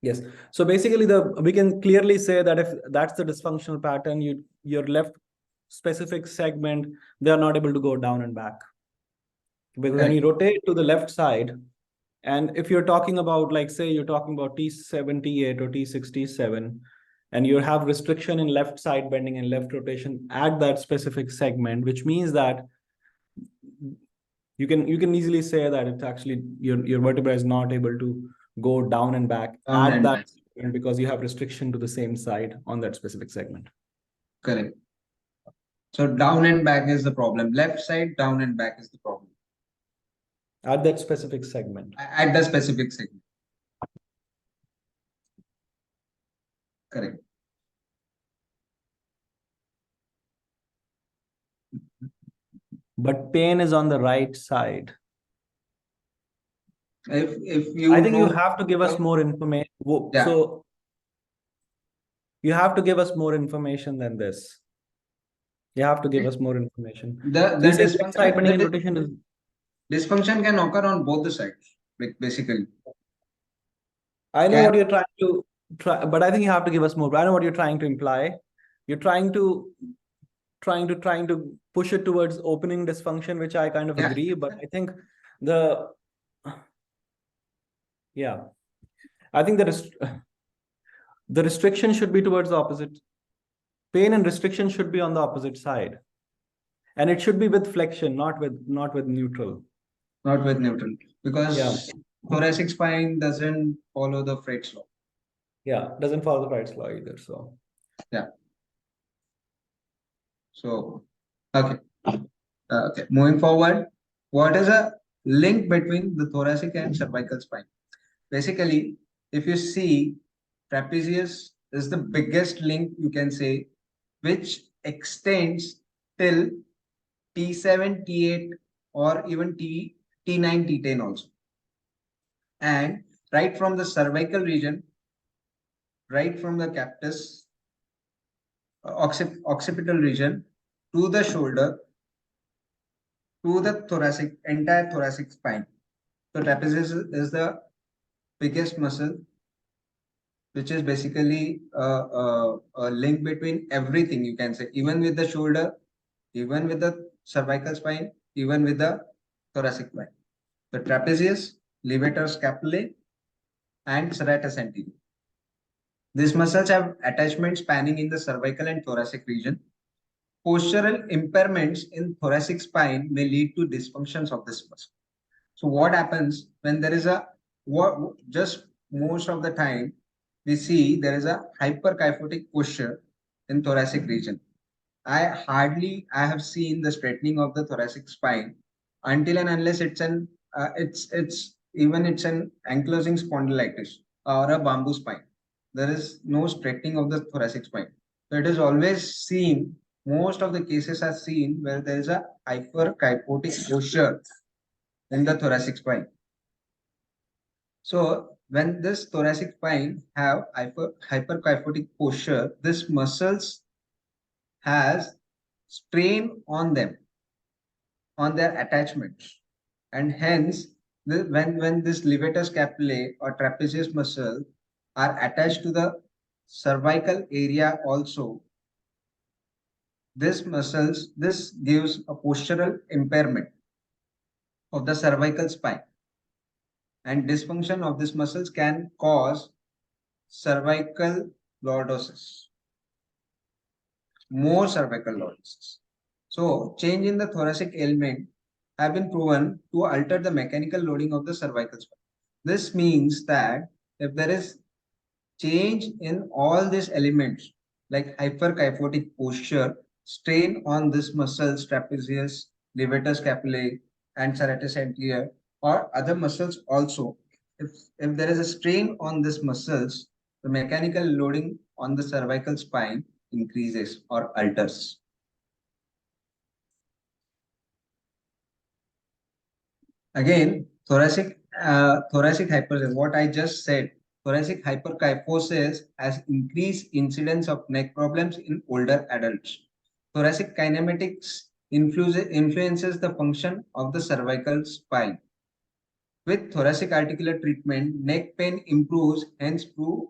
Yes. So basically we can clearly say that if that's the dysfunctional pattern, your left specific segment, they are not able to go down and back. Because when you rotate to the left side, and if you're talking about, like, say you're talking about T78 or T67, and you have restriction in left side bending and left rotation at that specific segment, which means that you can easily say that it's actually your vertebra is not able to go down and back Down at and that back. segment because you have restriction to the same side on that specific segment. Correct. So down and back is the problem. Left side, down and back is the problem. At that specific segment. At the specific segment. Correct. But pain is on the right side. If you I think you know, have to give us more information. Yeah. So you have to give us more information than this. You have to give us more information. the So you say left side bending and the rotation is. dysfunction can occur on both the sides, basically. I know Can- what you're trying to try, but I think you have to give us more. I know what you're trying to imply. You're trying to push it towards opening dysfunction, which I kind of Yeah. agree, but I think I think the restriction should be towards the opposite. Pain and restriction should be on the opposite side. And it should be with flexion, not with neutral. Not with neutral. Because Yeah. thoracic spine doesn't follow the Freud's law. Yeah, doesn't follow the Freud's law either. So Yeah. So, okay. Okay. Moving forward, what is a link between the thoracic and cervical spine? Basically, if you see, trapezius is the biggest link, you can say, which extends till T7, T8, or even T9, T10 also. And right from the cervical region, right from the captus, occipital region, to the shoulder, to the entire thoracic spine. So trapezius is the biggest muscle, which is basically a link between everything, you can say, even with the shoulder, even with the cervical spine, even with the thoracic spine. The trapezius, levator scapulae, and serratus anterior. These muscles have attachment spanning in the cervical and thoracic region. Postural impairments in thoracic spine may lead to dysfunctions of this muscle. So what happens when there is just most of the time we see there is a hyperkyphotic posture in thoracic region. I have seen the straightening of the thoracic spine until and unless it's an ankylosing spondylitis or a bamboo spine. There is no straightening of the thoracic spine. So it is always seen, most of the cases are seen where there is a hyperkyphotic posture in the thoracic spine. So when this thoracic spine have hyperkyphotic posture, this muscles has strain on them, on their attachments, and hence when this levator scapulae or trapezius muscle are attached to the cervical area also, this gives a postural impairment of the cervical spine, and dysfunction of these muscles can cause cervical lordosis, more cervical lordosis. So change in the thoracic element have been proven to alter the mechanical loading of the cervical spine. This means that if there is change in all these elements like hyperkyphotic posture, strain on this muscles, trapezius, levator scapulae, and serratus anterior, or other muscles also, if there is a strain on these muscles, the mechanical loading on the cervical spine increases or alters. Again, thoracic hyperkyphosis, what I just said, thoracic hyperkyphosis has increased incidence of neck problems in older adults. Thoracic kinematics influences the function of the cervical spine. With thoracic articular treatment, neck pain improves, hence prove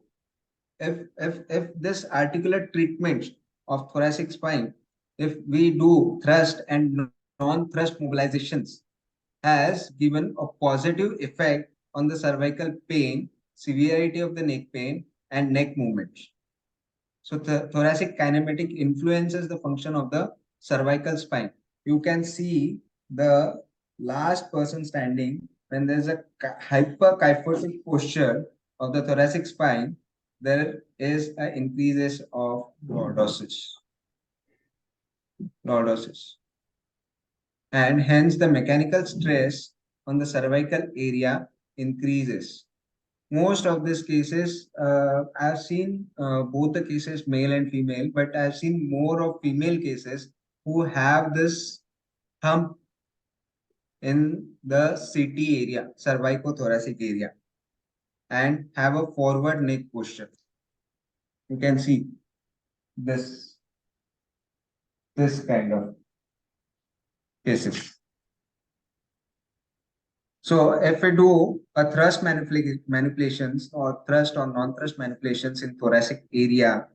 if this articular treatment of thoracic spine, if we do thrust and non-thrust mobilizations, has given a positive effect on the cervical pain, severity of the neck pain, and neck movements. So the thoracic kinematic influences the function of the cervical spine. You can see the last person standing when there's a hyperkyphotic posture of the thoracic spine, there is an increases of lordosis. And hence the mechanical stress on the cervical area increases. Most of these cases, I've seen both the cases, male and female, but I've seen more of female cases who have this hump in the CT area, cervicothoracic area, and have a forward neck posture. You can see this kind of cases. So if we do a thrust manipulations or thrust or non-thrust manipulations in thoracic area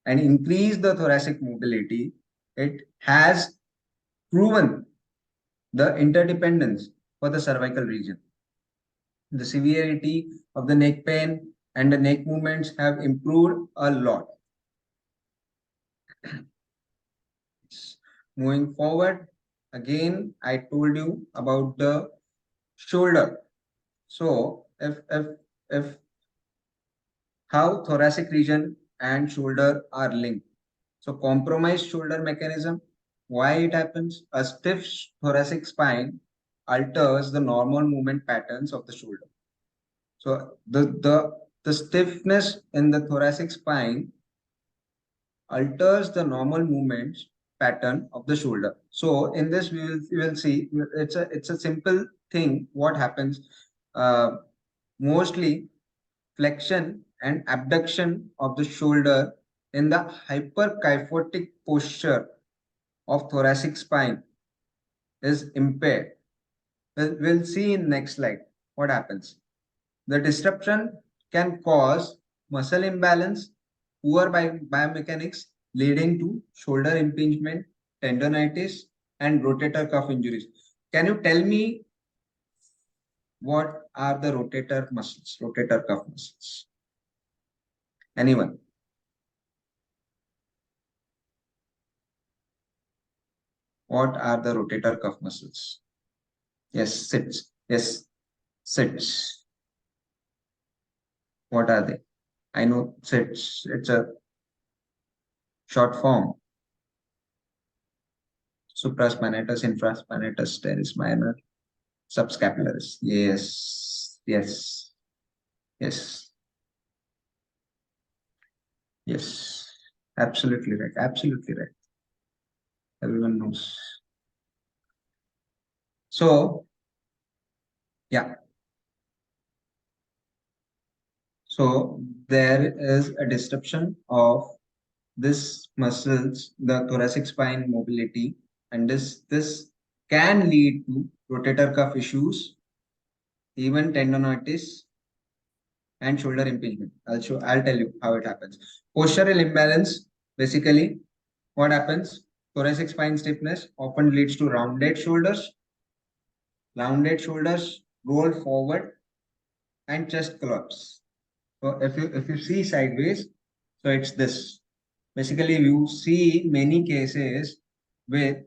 and increase the thoracic mobility, it has proven the interdependence for the cervical region. The severity of the neck pain and the neck movements have improved a lot. Moving forward, again, I told you about the shoulder. So if how thoracic region and shoulder are linked. So compromised shoulder mechanism, why it happens? A stiff thoracic spine alters the normal movement patterns of the shoulder. So the stiffness in the thoracic spine alters the normal movement pattern of the shoulder. So in this we will see it's a simple thing. What happens? Mostly flexion and abduction of the shoulder in the hyperkyphotic posture of thoracic spine is impaired. We'll see in next slide what happens. The disruption can cause muscle imbalance, poor biomechanics leading to shoulder impingement, tendonitis, and rotator cuff injuries. Can you tell me what are the rotator cuff muscles? Anyone? What are the rotator cuff muscles? Yes, sits. Yes, sits. What are they? I know sits. It's a short form. Supraspinatus, infraspinatus, teres minor, subscapularis. Yes, yes, yes, yes. Absolutely right. Absolutely right. Everyone knows. So, yeah. So there is a disruption of this muscles, the thoracic spine mobility, and this can lead to rotator cuff issues, even tendonitis, and shoulder impingement. I'll tell you how it happens. Postural imbalance, basically, what happens? Thoracic spine stiffness often leads to rounded shoulders. Rounded shoulders roll forward and chest collapse. So if you see sideways, so it's this. Basically, you see many cases with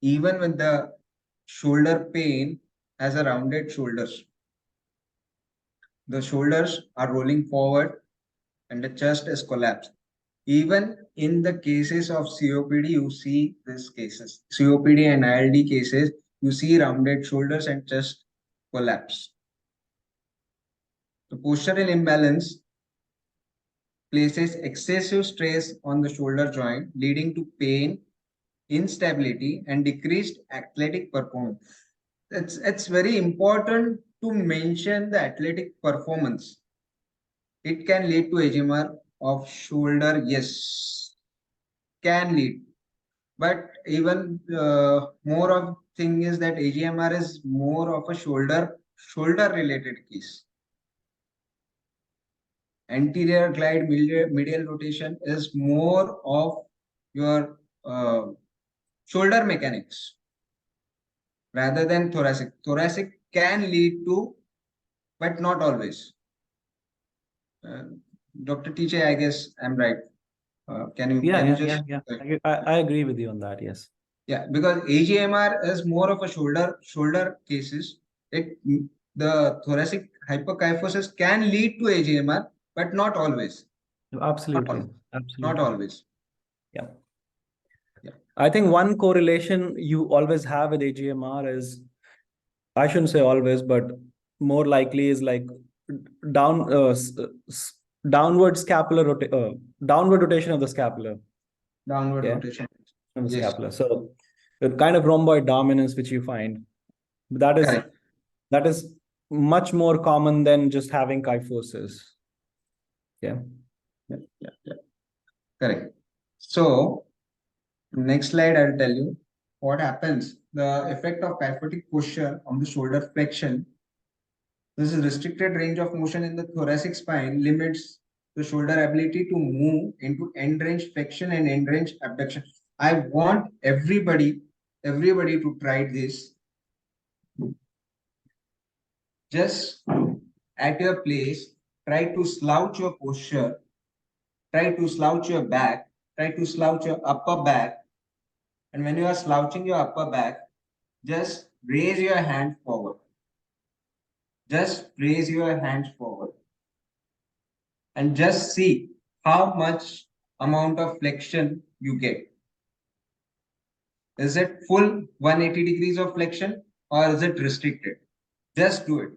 even with the shoulder pain as a rounded shoulders. The shoulders are rolling forward and the chest is collapsed. Even in the cases of COPD, you see these cases. COPD and ILD cases, you see rounded shoulders and chest collapse. The postural imbalance places excessive stress on the shoulder joint, leading to pain, instability, and decreased athletic performance. It's very important to mention the athletic performance. It can lead to edema of shoulder, yes, can lead. But even more of thing is that AGMR is more of a shoulder related case. Anterior glide medial rotation is more of your shoulder mechanics rather than thoracic. Thoracic can lead to, but not always. Dr. TJ, I guess I'm right. Can you Yeah. just I agree with you on that. Yes. Yeah, because AGMR is more of a shoulder cases. It the thoracic hyperkyphosis can lead to AGMR, but not always. Absolutely. Not Absolutely. always. Yeah. Yeah. I think one correlation you always have with AGMR is, I shouldn't say always, but more likely is like down downward scapular downward rotation of the scapula. Downward Yeah, rotation. of the Yes. scapula. So the kind of rhomboid dominance which you find, Correct. that is much more common than just having kyphosis. Yeah. Yeah. Correct. So next slide, I'll tell you what happens. The effect of kyphotic posture on the shoulder flexion. This is restricted range of motion in the thoracic spine limits the shoulder ability to move into end range flexion and end range abduction. I want everybody to try this. Just at your place, try to slouch your posture, try to slouch your back, try to slouch your upper back. And when you are slouching your upper back, just raise your hand forward. Just raise your hand forward. And just see how much amount of flexion you get. Is it full 180 degrees of flexion or is it restricted? Just do it.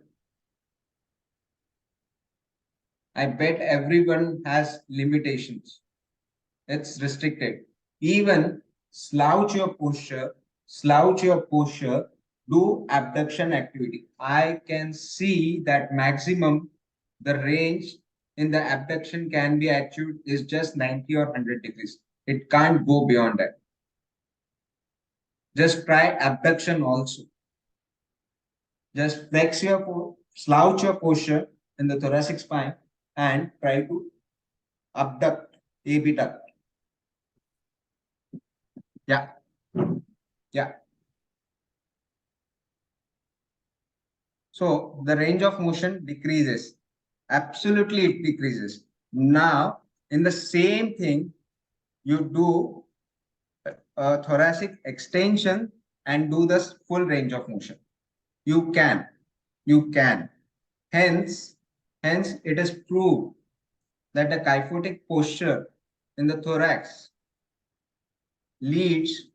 I bet everyone has limitations. It's restricted. Even slouch your posture, do abduction activity. I can see that maximum the range in the abduction can be achieved is just 90 or 100 degrees. It can't go beyond that. Just try abduction also. Just slouch your posture in the thoracic spine and try to abduct, abduct. Yeah. Yeah. So the range of motion decreases. Absolutely, it decreases. Now, in the same thing, you do a thoracic extension and do the full range of motion. You can. Hence, it is proved that the kyphotic posture in the thorax leads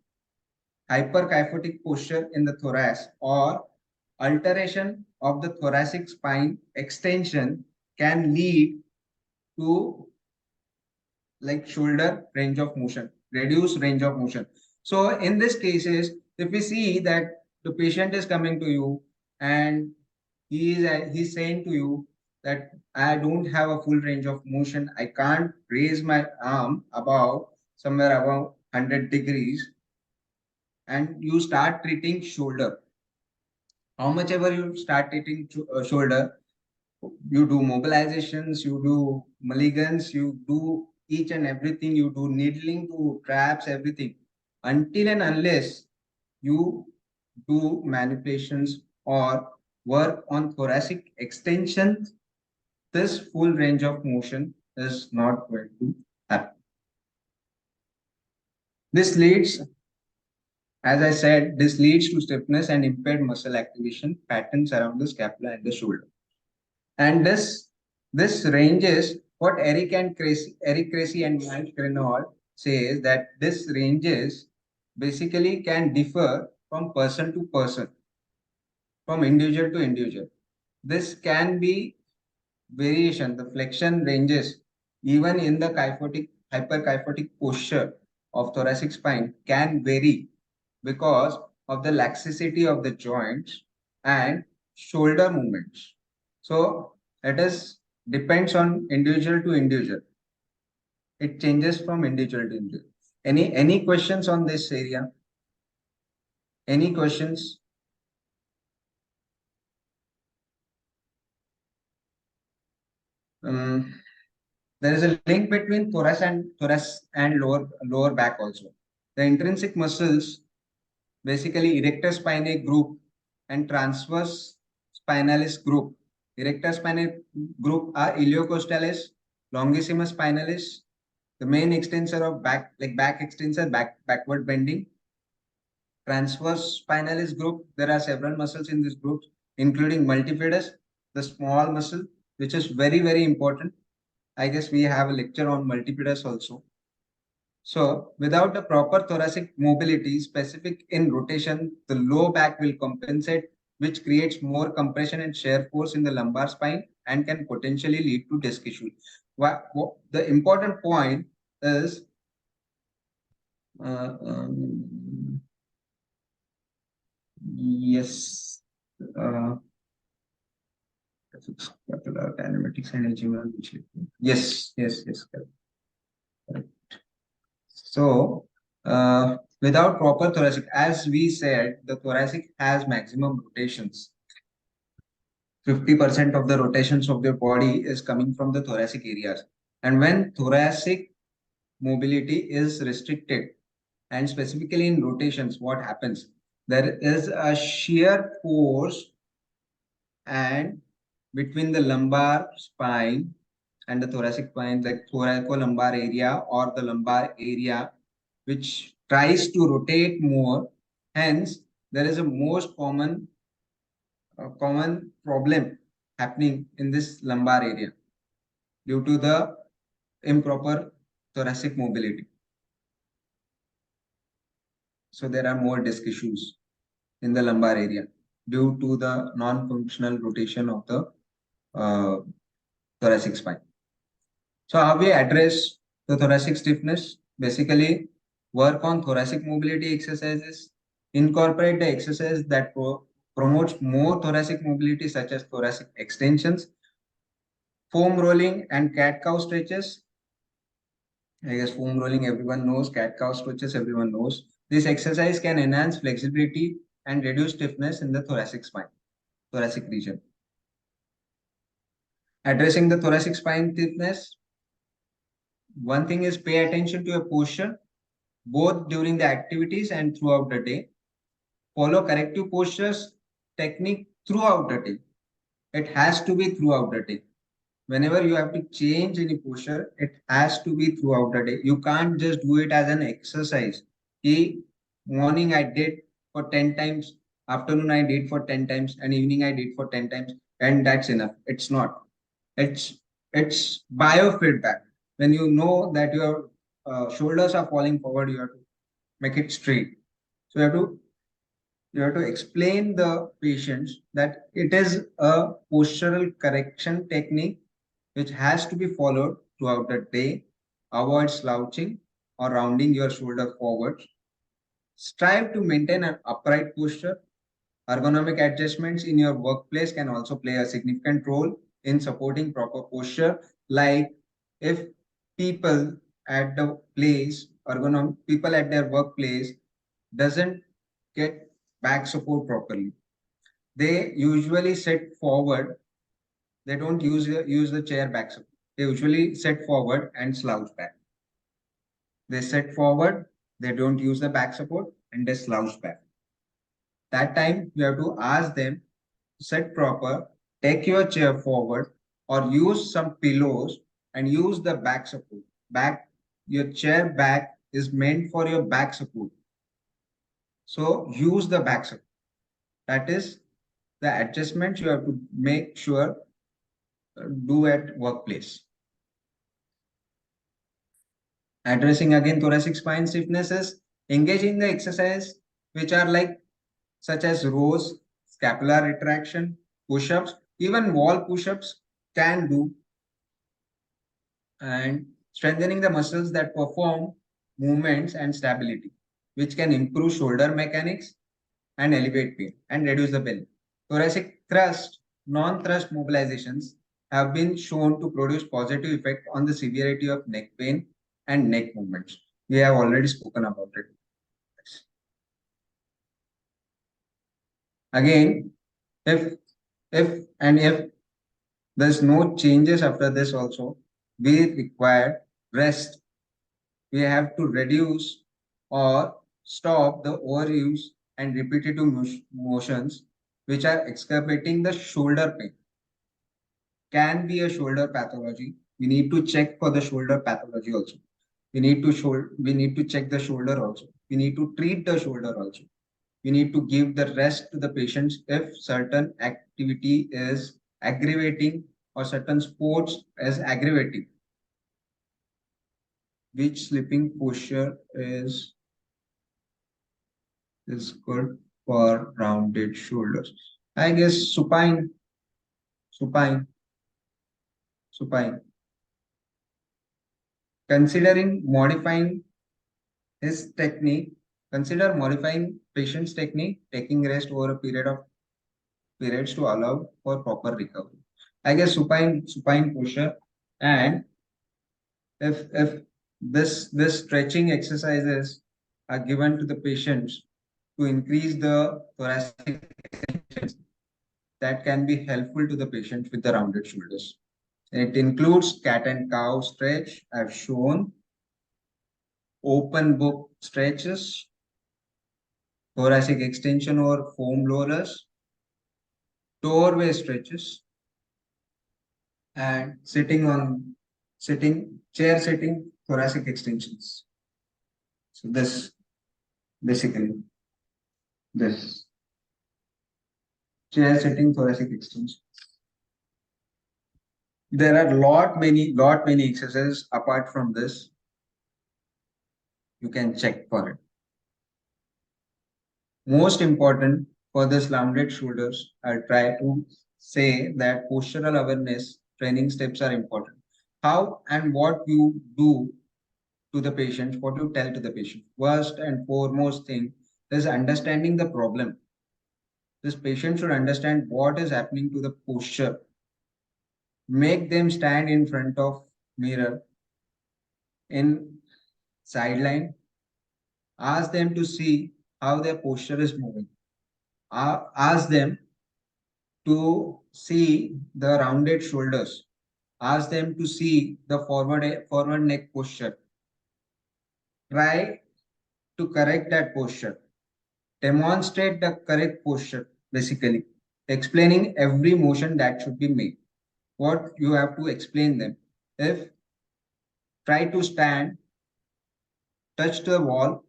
hyperkyphotic posture in the thorax, or alteration of the thoracic spine extension can lead to like shoulder range of motion, reduced range of motion. So in this cases, if we see that the patient is coming to you and he's saying to you that I don't have a full range of motion, I can't raise my arm above somewhere above 100 degrees, and you start treating shoulder. How much ever you start treating shoulder, you do mobilizations, you do mulligans, you do each and everything, you do needling to traps, everything, until and unless you do manipulations or work on thoracic extensions, this full range of motion is not going to happen. This leads, as I said, this leads to stiffness and impaired muscle activation patterns around the scapula and the shoulder. And this ranges what Eric Cressy and Mike Renaud says, that this ranges basically can differ from person to person, from individual to individual. This can be variation. The flexion ranges even in the hyperkyphotic posture of thoracic spine can vary because of the laxity of the joints and shoulder movements. So it is depends on individual to individual. It changes from individual to individual. Any questions on this area? Any questions? There is a link between thorax and lower back also. The intrinsic muscles, basically erector spinae group and transverse spinalis group. Erector spinae group are iliocostalis, longissimus spinalis, The main extensor of back, like back extensor, backward bending. Transverse spinalis group. There are several muscles in this group, including multifidus, the small muscle, which is very, very important. I guess we have a lecture on multifidus also. So without a proper thoracic mobility specific in rotation, the low back will compensate, which creates more compression and shear force in the lumbar spine and can potentially lead to disc issue. The important point is yes, kinematics and aging. Yes, correct. So, without proper thoracic, as we said, the thoracic has maximum rotations. 50% of the rotations of your body is coming from the thoracic areas. And when thoracic mobility is restricted, and specifically in rotations, what happens? There is a shear force and between the lumbar spine and the thoracic spine, like thoracolumbar area or the lumbar area, which tries to rotate more. Hence, there is a most common problem happening in this lumbar area due to the improper thoracic mobility. So there are more disc issues in the lumbar area due to the non-functional rotation of the thoracic spine. So how we address the thoracic stiffness? Basically, work on thoracic mobility exercises, incorporate the exercise that promotes more thoracic mobility, such as thoracic extensions, foam rolling and cat-cow stretches. I guess foam rolling everyone knows, cat-cow stretches everyone knows. This exercise can enhance flexibility and reduce stiffness in the thoracic spine, thoracic region. Addressing the thoracic spine stiffness, one thing is pay attention to your posture, both during the activities and throughout the day. Follow corrective postures technique throughout the day. It has to be throughout the day. Whenever you have to change any posture, it has to be throughout the day. You can't just do it as an exercise. Morning I did for 10 times, afternoon I did for 10 times, and evening I did for 10 times, and that's enough. It's not. It's biofeedback. When you know that your shoulders are falling forward, you have to make it straight. So you have to explain the patients that it is a postural correction technique which has to be followed throughout the day. Avoid slouching or rounding your shoulder forward. Strive to maintain an upright posture. Ergonomic adjustments in your workplace can also play a significant role in supporting proper posture. Like if people at the place, people at their workplace doesn't get back support properly, they usually sit forward. They don't use the chair back support. They usually sit forward and slouch back. They sit forward, they don't use the back support, and they slouch back. That time you have to ask them to sit proper, take your chair forward, or use some pillows and use the back support. Your chair back is meant for your back support. So use the back support. That is the adjustment you have to make sure do at workplace. Addressing again thoracic spine stiffnesses, engage in the exercise which are like such as rows, scapular retraction, push-ups, even wall push-ups can do, and strengthening the muscles that perform movements and stability, which can improve shoulder mechanics and elevate pain and reduce the belly. Thoracic thrust, non-thrust mobilizations have been shown to produce positive effect on the severity of neck pain and neck movements. We have already spoken about it. Again, if there's no changes after this also, we require rest. We have to reduce or stop the overuse and repetitive motions which are exacerbating the shoulder pain. Can be a shoulder pathology. We need to check for the shoulder pathology also. We need to check the shoulder also. We need to treat the shoulder also. We need to give the rest to the patients if certain activity is aggravating or certain sports is aggravating. Which sleeping posture is good for rounded shoulders? I guess supine. Considering modifying his technique, consider modifying patient's technique, taking rest over a periods to allow for proper recovery. I guess supine posture, and if this stretching exercises are given to the patients to increase the thoracic extensions, that can be helpful to the patient with the rounded shoulders. It includes cat and cow stretch. I've shown open book stretches, thoracic extension or foam rollers, doorway stretches, and chair sitting thoracic extensions. So this basically this chair sitting thoracic extensions. There are lot many exercises apart from this. You can check for it. Most important for this rounded shoulders, I'll try to say that postural awareness training steps are important. How and what you do to the patient, what you tell to the patient. First and foremost thing is understanding the problem. This patient should understand what is happening to the posture. Make them stand in front of mirror in sideline. Ask them to see how their posture is moving. Ask them to see the rounded shoulders. Ask them to see the forward neck posture. Try to correct that posture. Demonstrate the correct posture, basically. Explaining every motion that should be made. What you have to explain them. If try to stand, touch the wall,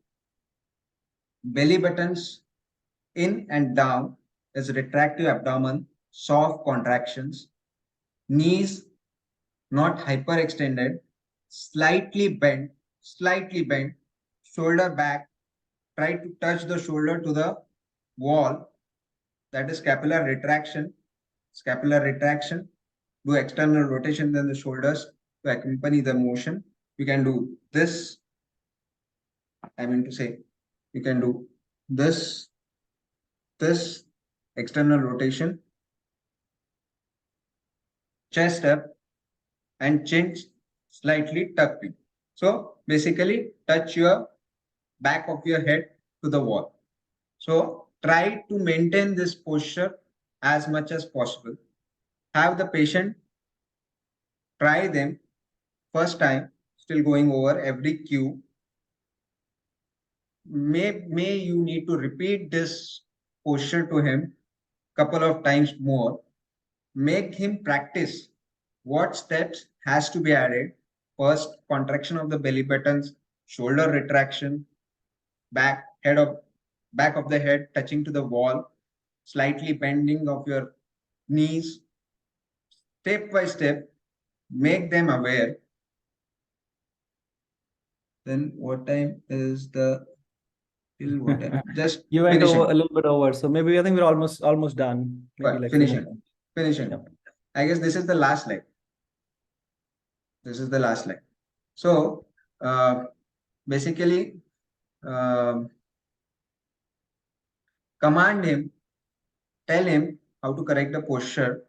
belly buttons in and down is retractive abdomen, soft contractions, knees not hyperextended, slightly bent, shoulder back, try to touch the shoulder to the wall, that is scapular retraction, do external rotation in the shoulders to accompany the motion. You can do this, I mean to say, you can do this external rotation, chest up, and chin slightly tucked in. So basically touch your back of your head to the wall. So try to maintain this posture as much as possible. Have the patient try them first time, still going over every cue. May you need to repeat this posture to him couple of times more. Make him practice what steps has to be added. First, contraction of the belly buttons, shoulder retraction, back of the head touching to the wall, slightly bending of your knees. Step by step, make them aware. Then what time is the till what time? Just You went finishing. over a little bit over, so maybe I think we're almost done. Maybe like finishing. Yep. I guess this is the last slide. So basically, command him, tell him how to correct the posture,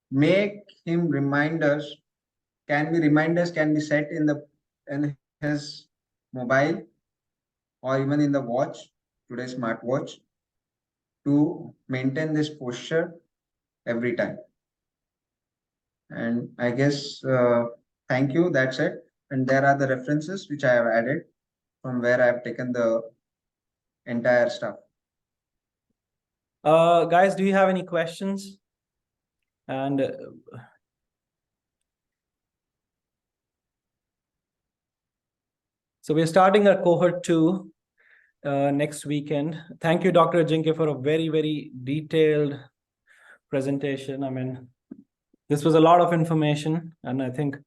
make him reminders can be set in his mobile or even in the watch, today's smartwatch, to maintain this posture every time. And I guess thank you, that's it. And there are the references which I have added from where I have taken the entire stuff. Guys, do you have any questions? And So we're starting our cohort 2 next weekend. Thank you, Dr. Ajinkya, for a very, very detailed presentation. I mean, this was a lot of information, and I think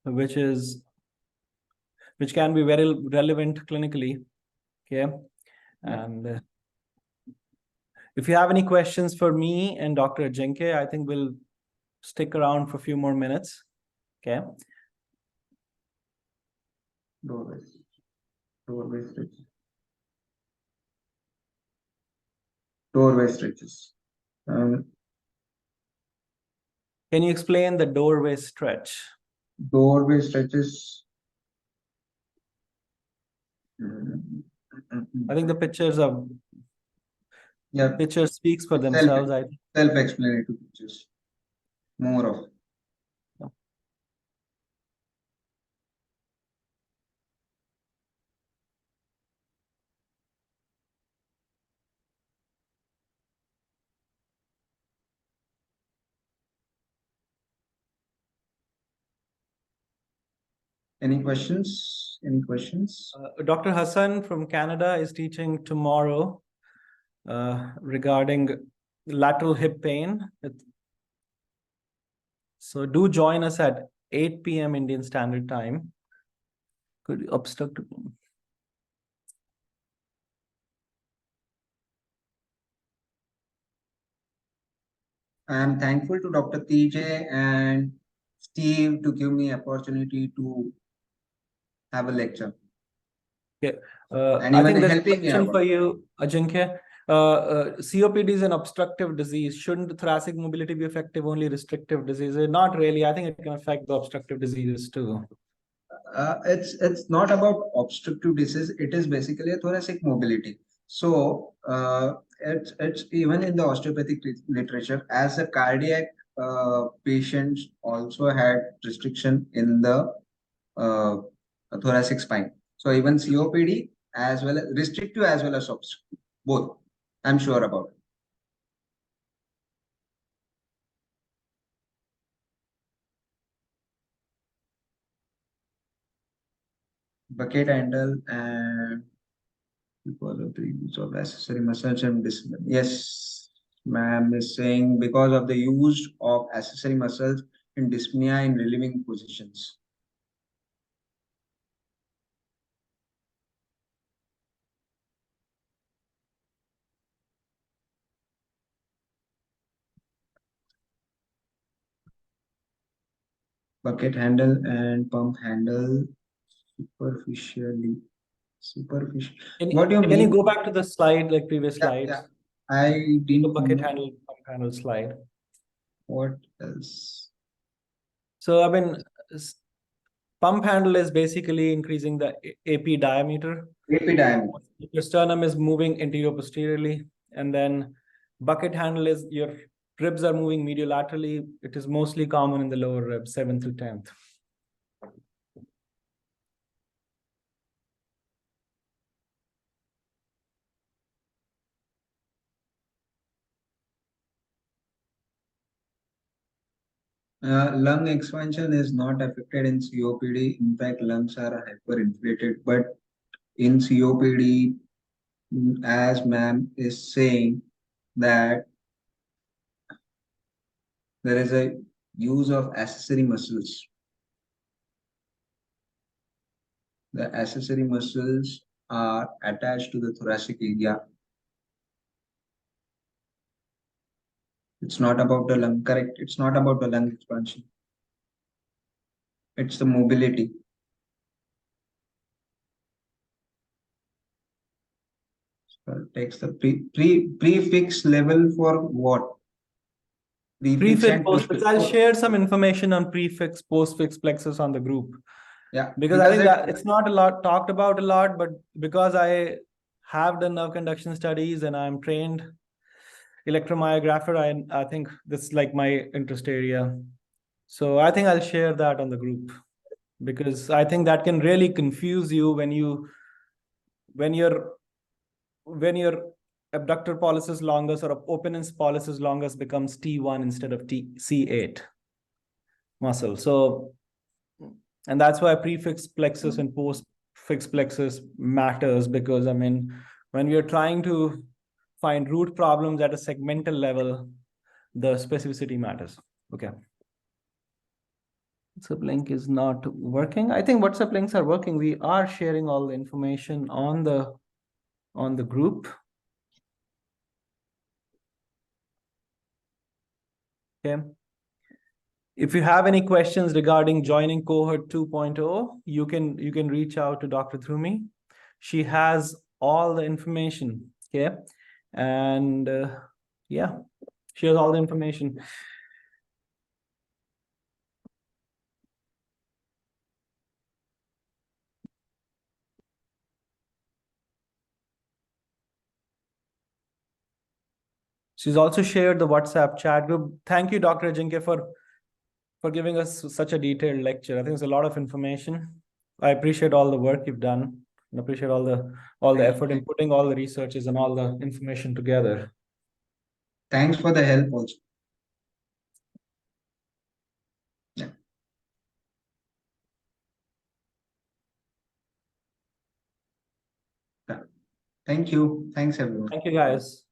which can be very relevant clinically. Okay. And if you have any questions for me and Dr. Ajinkya, I think we'll stick around for a few more minutes. Okay. Doorway stretches. Doorway stretches. Can you explain the doorway stretch? Doorway stretches. I think the pictures speaks for themselves. Self-explanatory pictures. More of. Any questions? Any questions? Dr. Hassan from Canada is teaching tomorrow regarding lateral hip pain. So do join us at 8 p.m. Indian Standard Time. Could obstruct. I am thankful to Dr. TJ and Steve to give me opportunity to have a lecture. Okay. And I even think there's a helping me question out. for you, Ajinkya. COPD is an obstructive disease. Shouldn't thoracic mobility be effective only restrictive diseases? Not really. I think it can affect the obstructive diseases too. It's not about obstructive disease. It is basically a thoracic mobility. So it's even in the osteopathic literature as a cardiac patients also had restriction in the thoracic spine. So even COPD as well as restrictive as well as obstructive, both. I'm sure about it. Bucket handle and because of the use of accessory muscles and dyspnea. Yes, ma'am is saying because of the use of accessory muscles in dyspnea in relieving positions. Bucket handle and pump handle superficially. What do you mean? Can you go back to the slide, like previous slides? Yeah. I didn't. The bucket handle, pump handle slide. What else? So I mean, pump handle is basically increasing the AP diameter. AP diameter. Your sternum is moving anterior posteriorly, and then bucket handle is your ribs are moving mediolaterally. It is mostly common in the lower ribs, 7th to 10th. Lung expansion is not affected in COPD. In fact, lungs are hyperinflated. But in COPD, as ma'am is saying, that there is a use of accessory muscles. The accessory muscles are attached to the thoracic area. It's not about the lung, correct? It's not about the lung expansion. It's the mobility. So it takes the prefix level for what? Prefix, postfix. I'll share some information on prefix, postfix, plexus on the group. Yeah. Because I think that it's not talked about a lot, but because I have done nerve conduction studies and I'm trained electromyographer, I think this is like my interest area. So I think I'll share that on the group, because I think that can really confuse you when your abductor pollicis longus or opponens pollicis longus becomes T1 instead of C8 muscle. So, and that's why prefix, plexus, and fixed plexus matters, because I mean, when we are trying to find root problems at a segmental level, the specificity matters. Okay. WhatsApp link is not working. I think WhatsApp links are working. We are sharing all the information on the group. Okay. If you have any questions regarding joining cohort 2.0, you can reach out to Dr. Thrumi. She has all the information. Okay. And yeah, she has all the information. She's also shared the WhatsApp chat group. Thank you, Dr. Ajinkya, for giving us such a detailed lecture. I think it's a lot of information. I appreciate all the work you've done, and appreciate all the effort in putting all the researches and all the information together. Thanks for the help also. Yeah. Thank you. Thanks, everyone. Thank you, guys.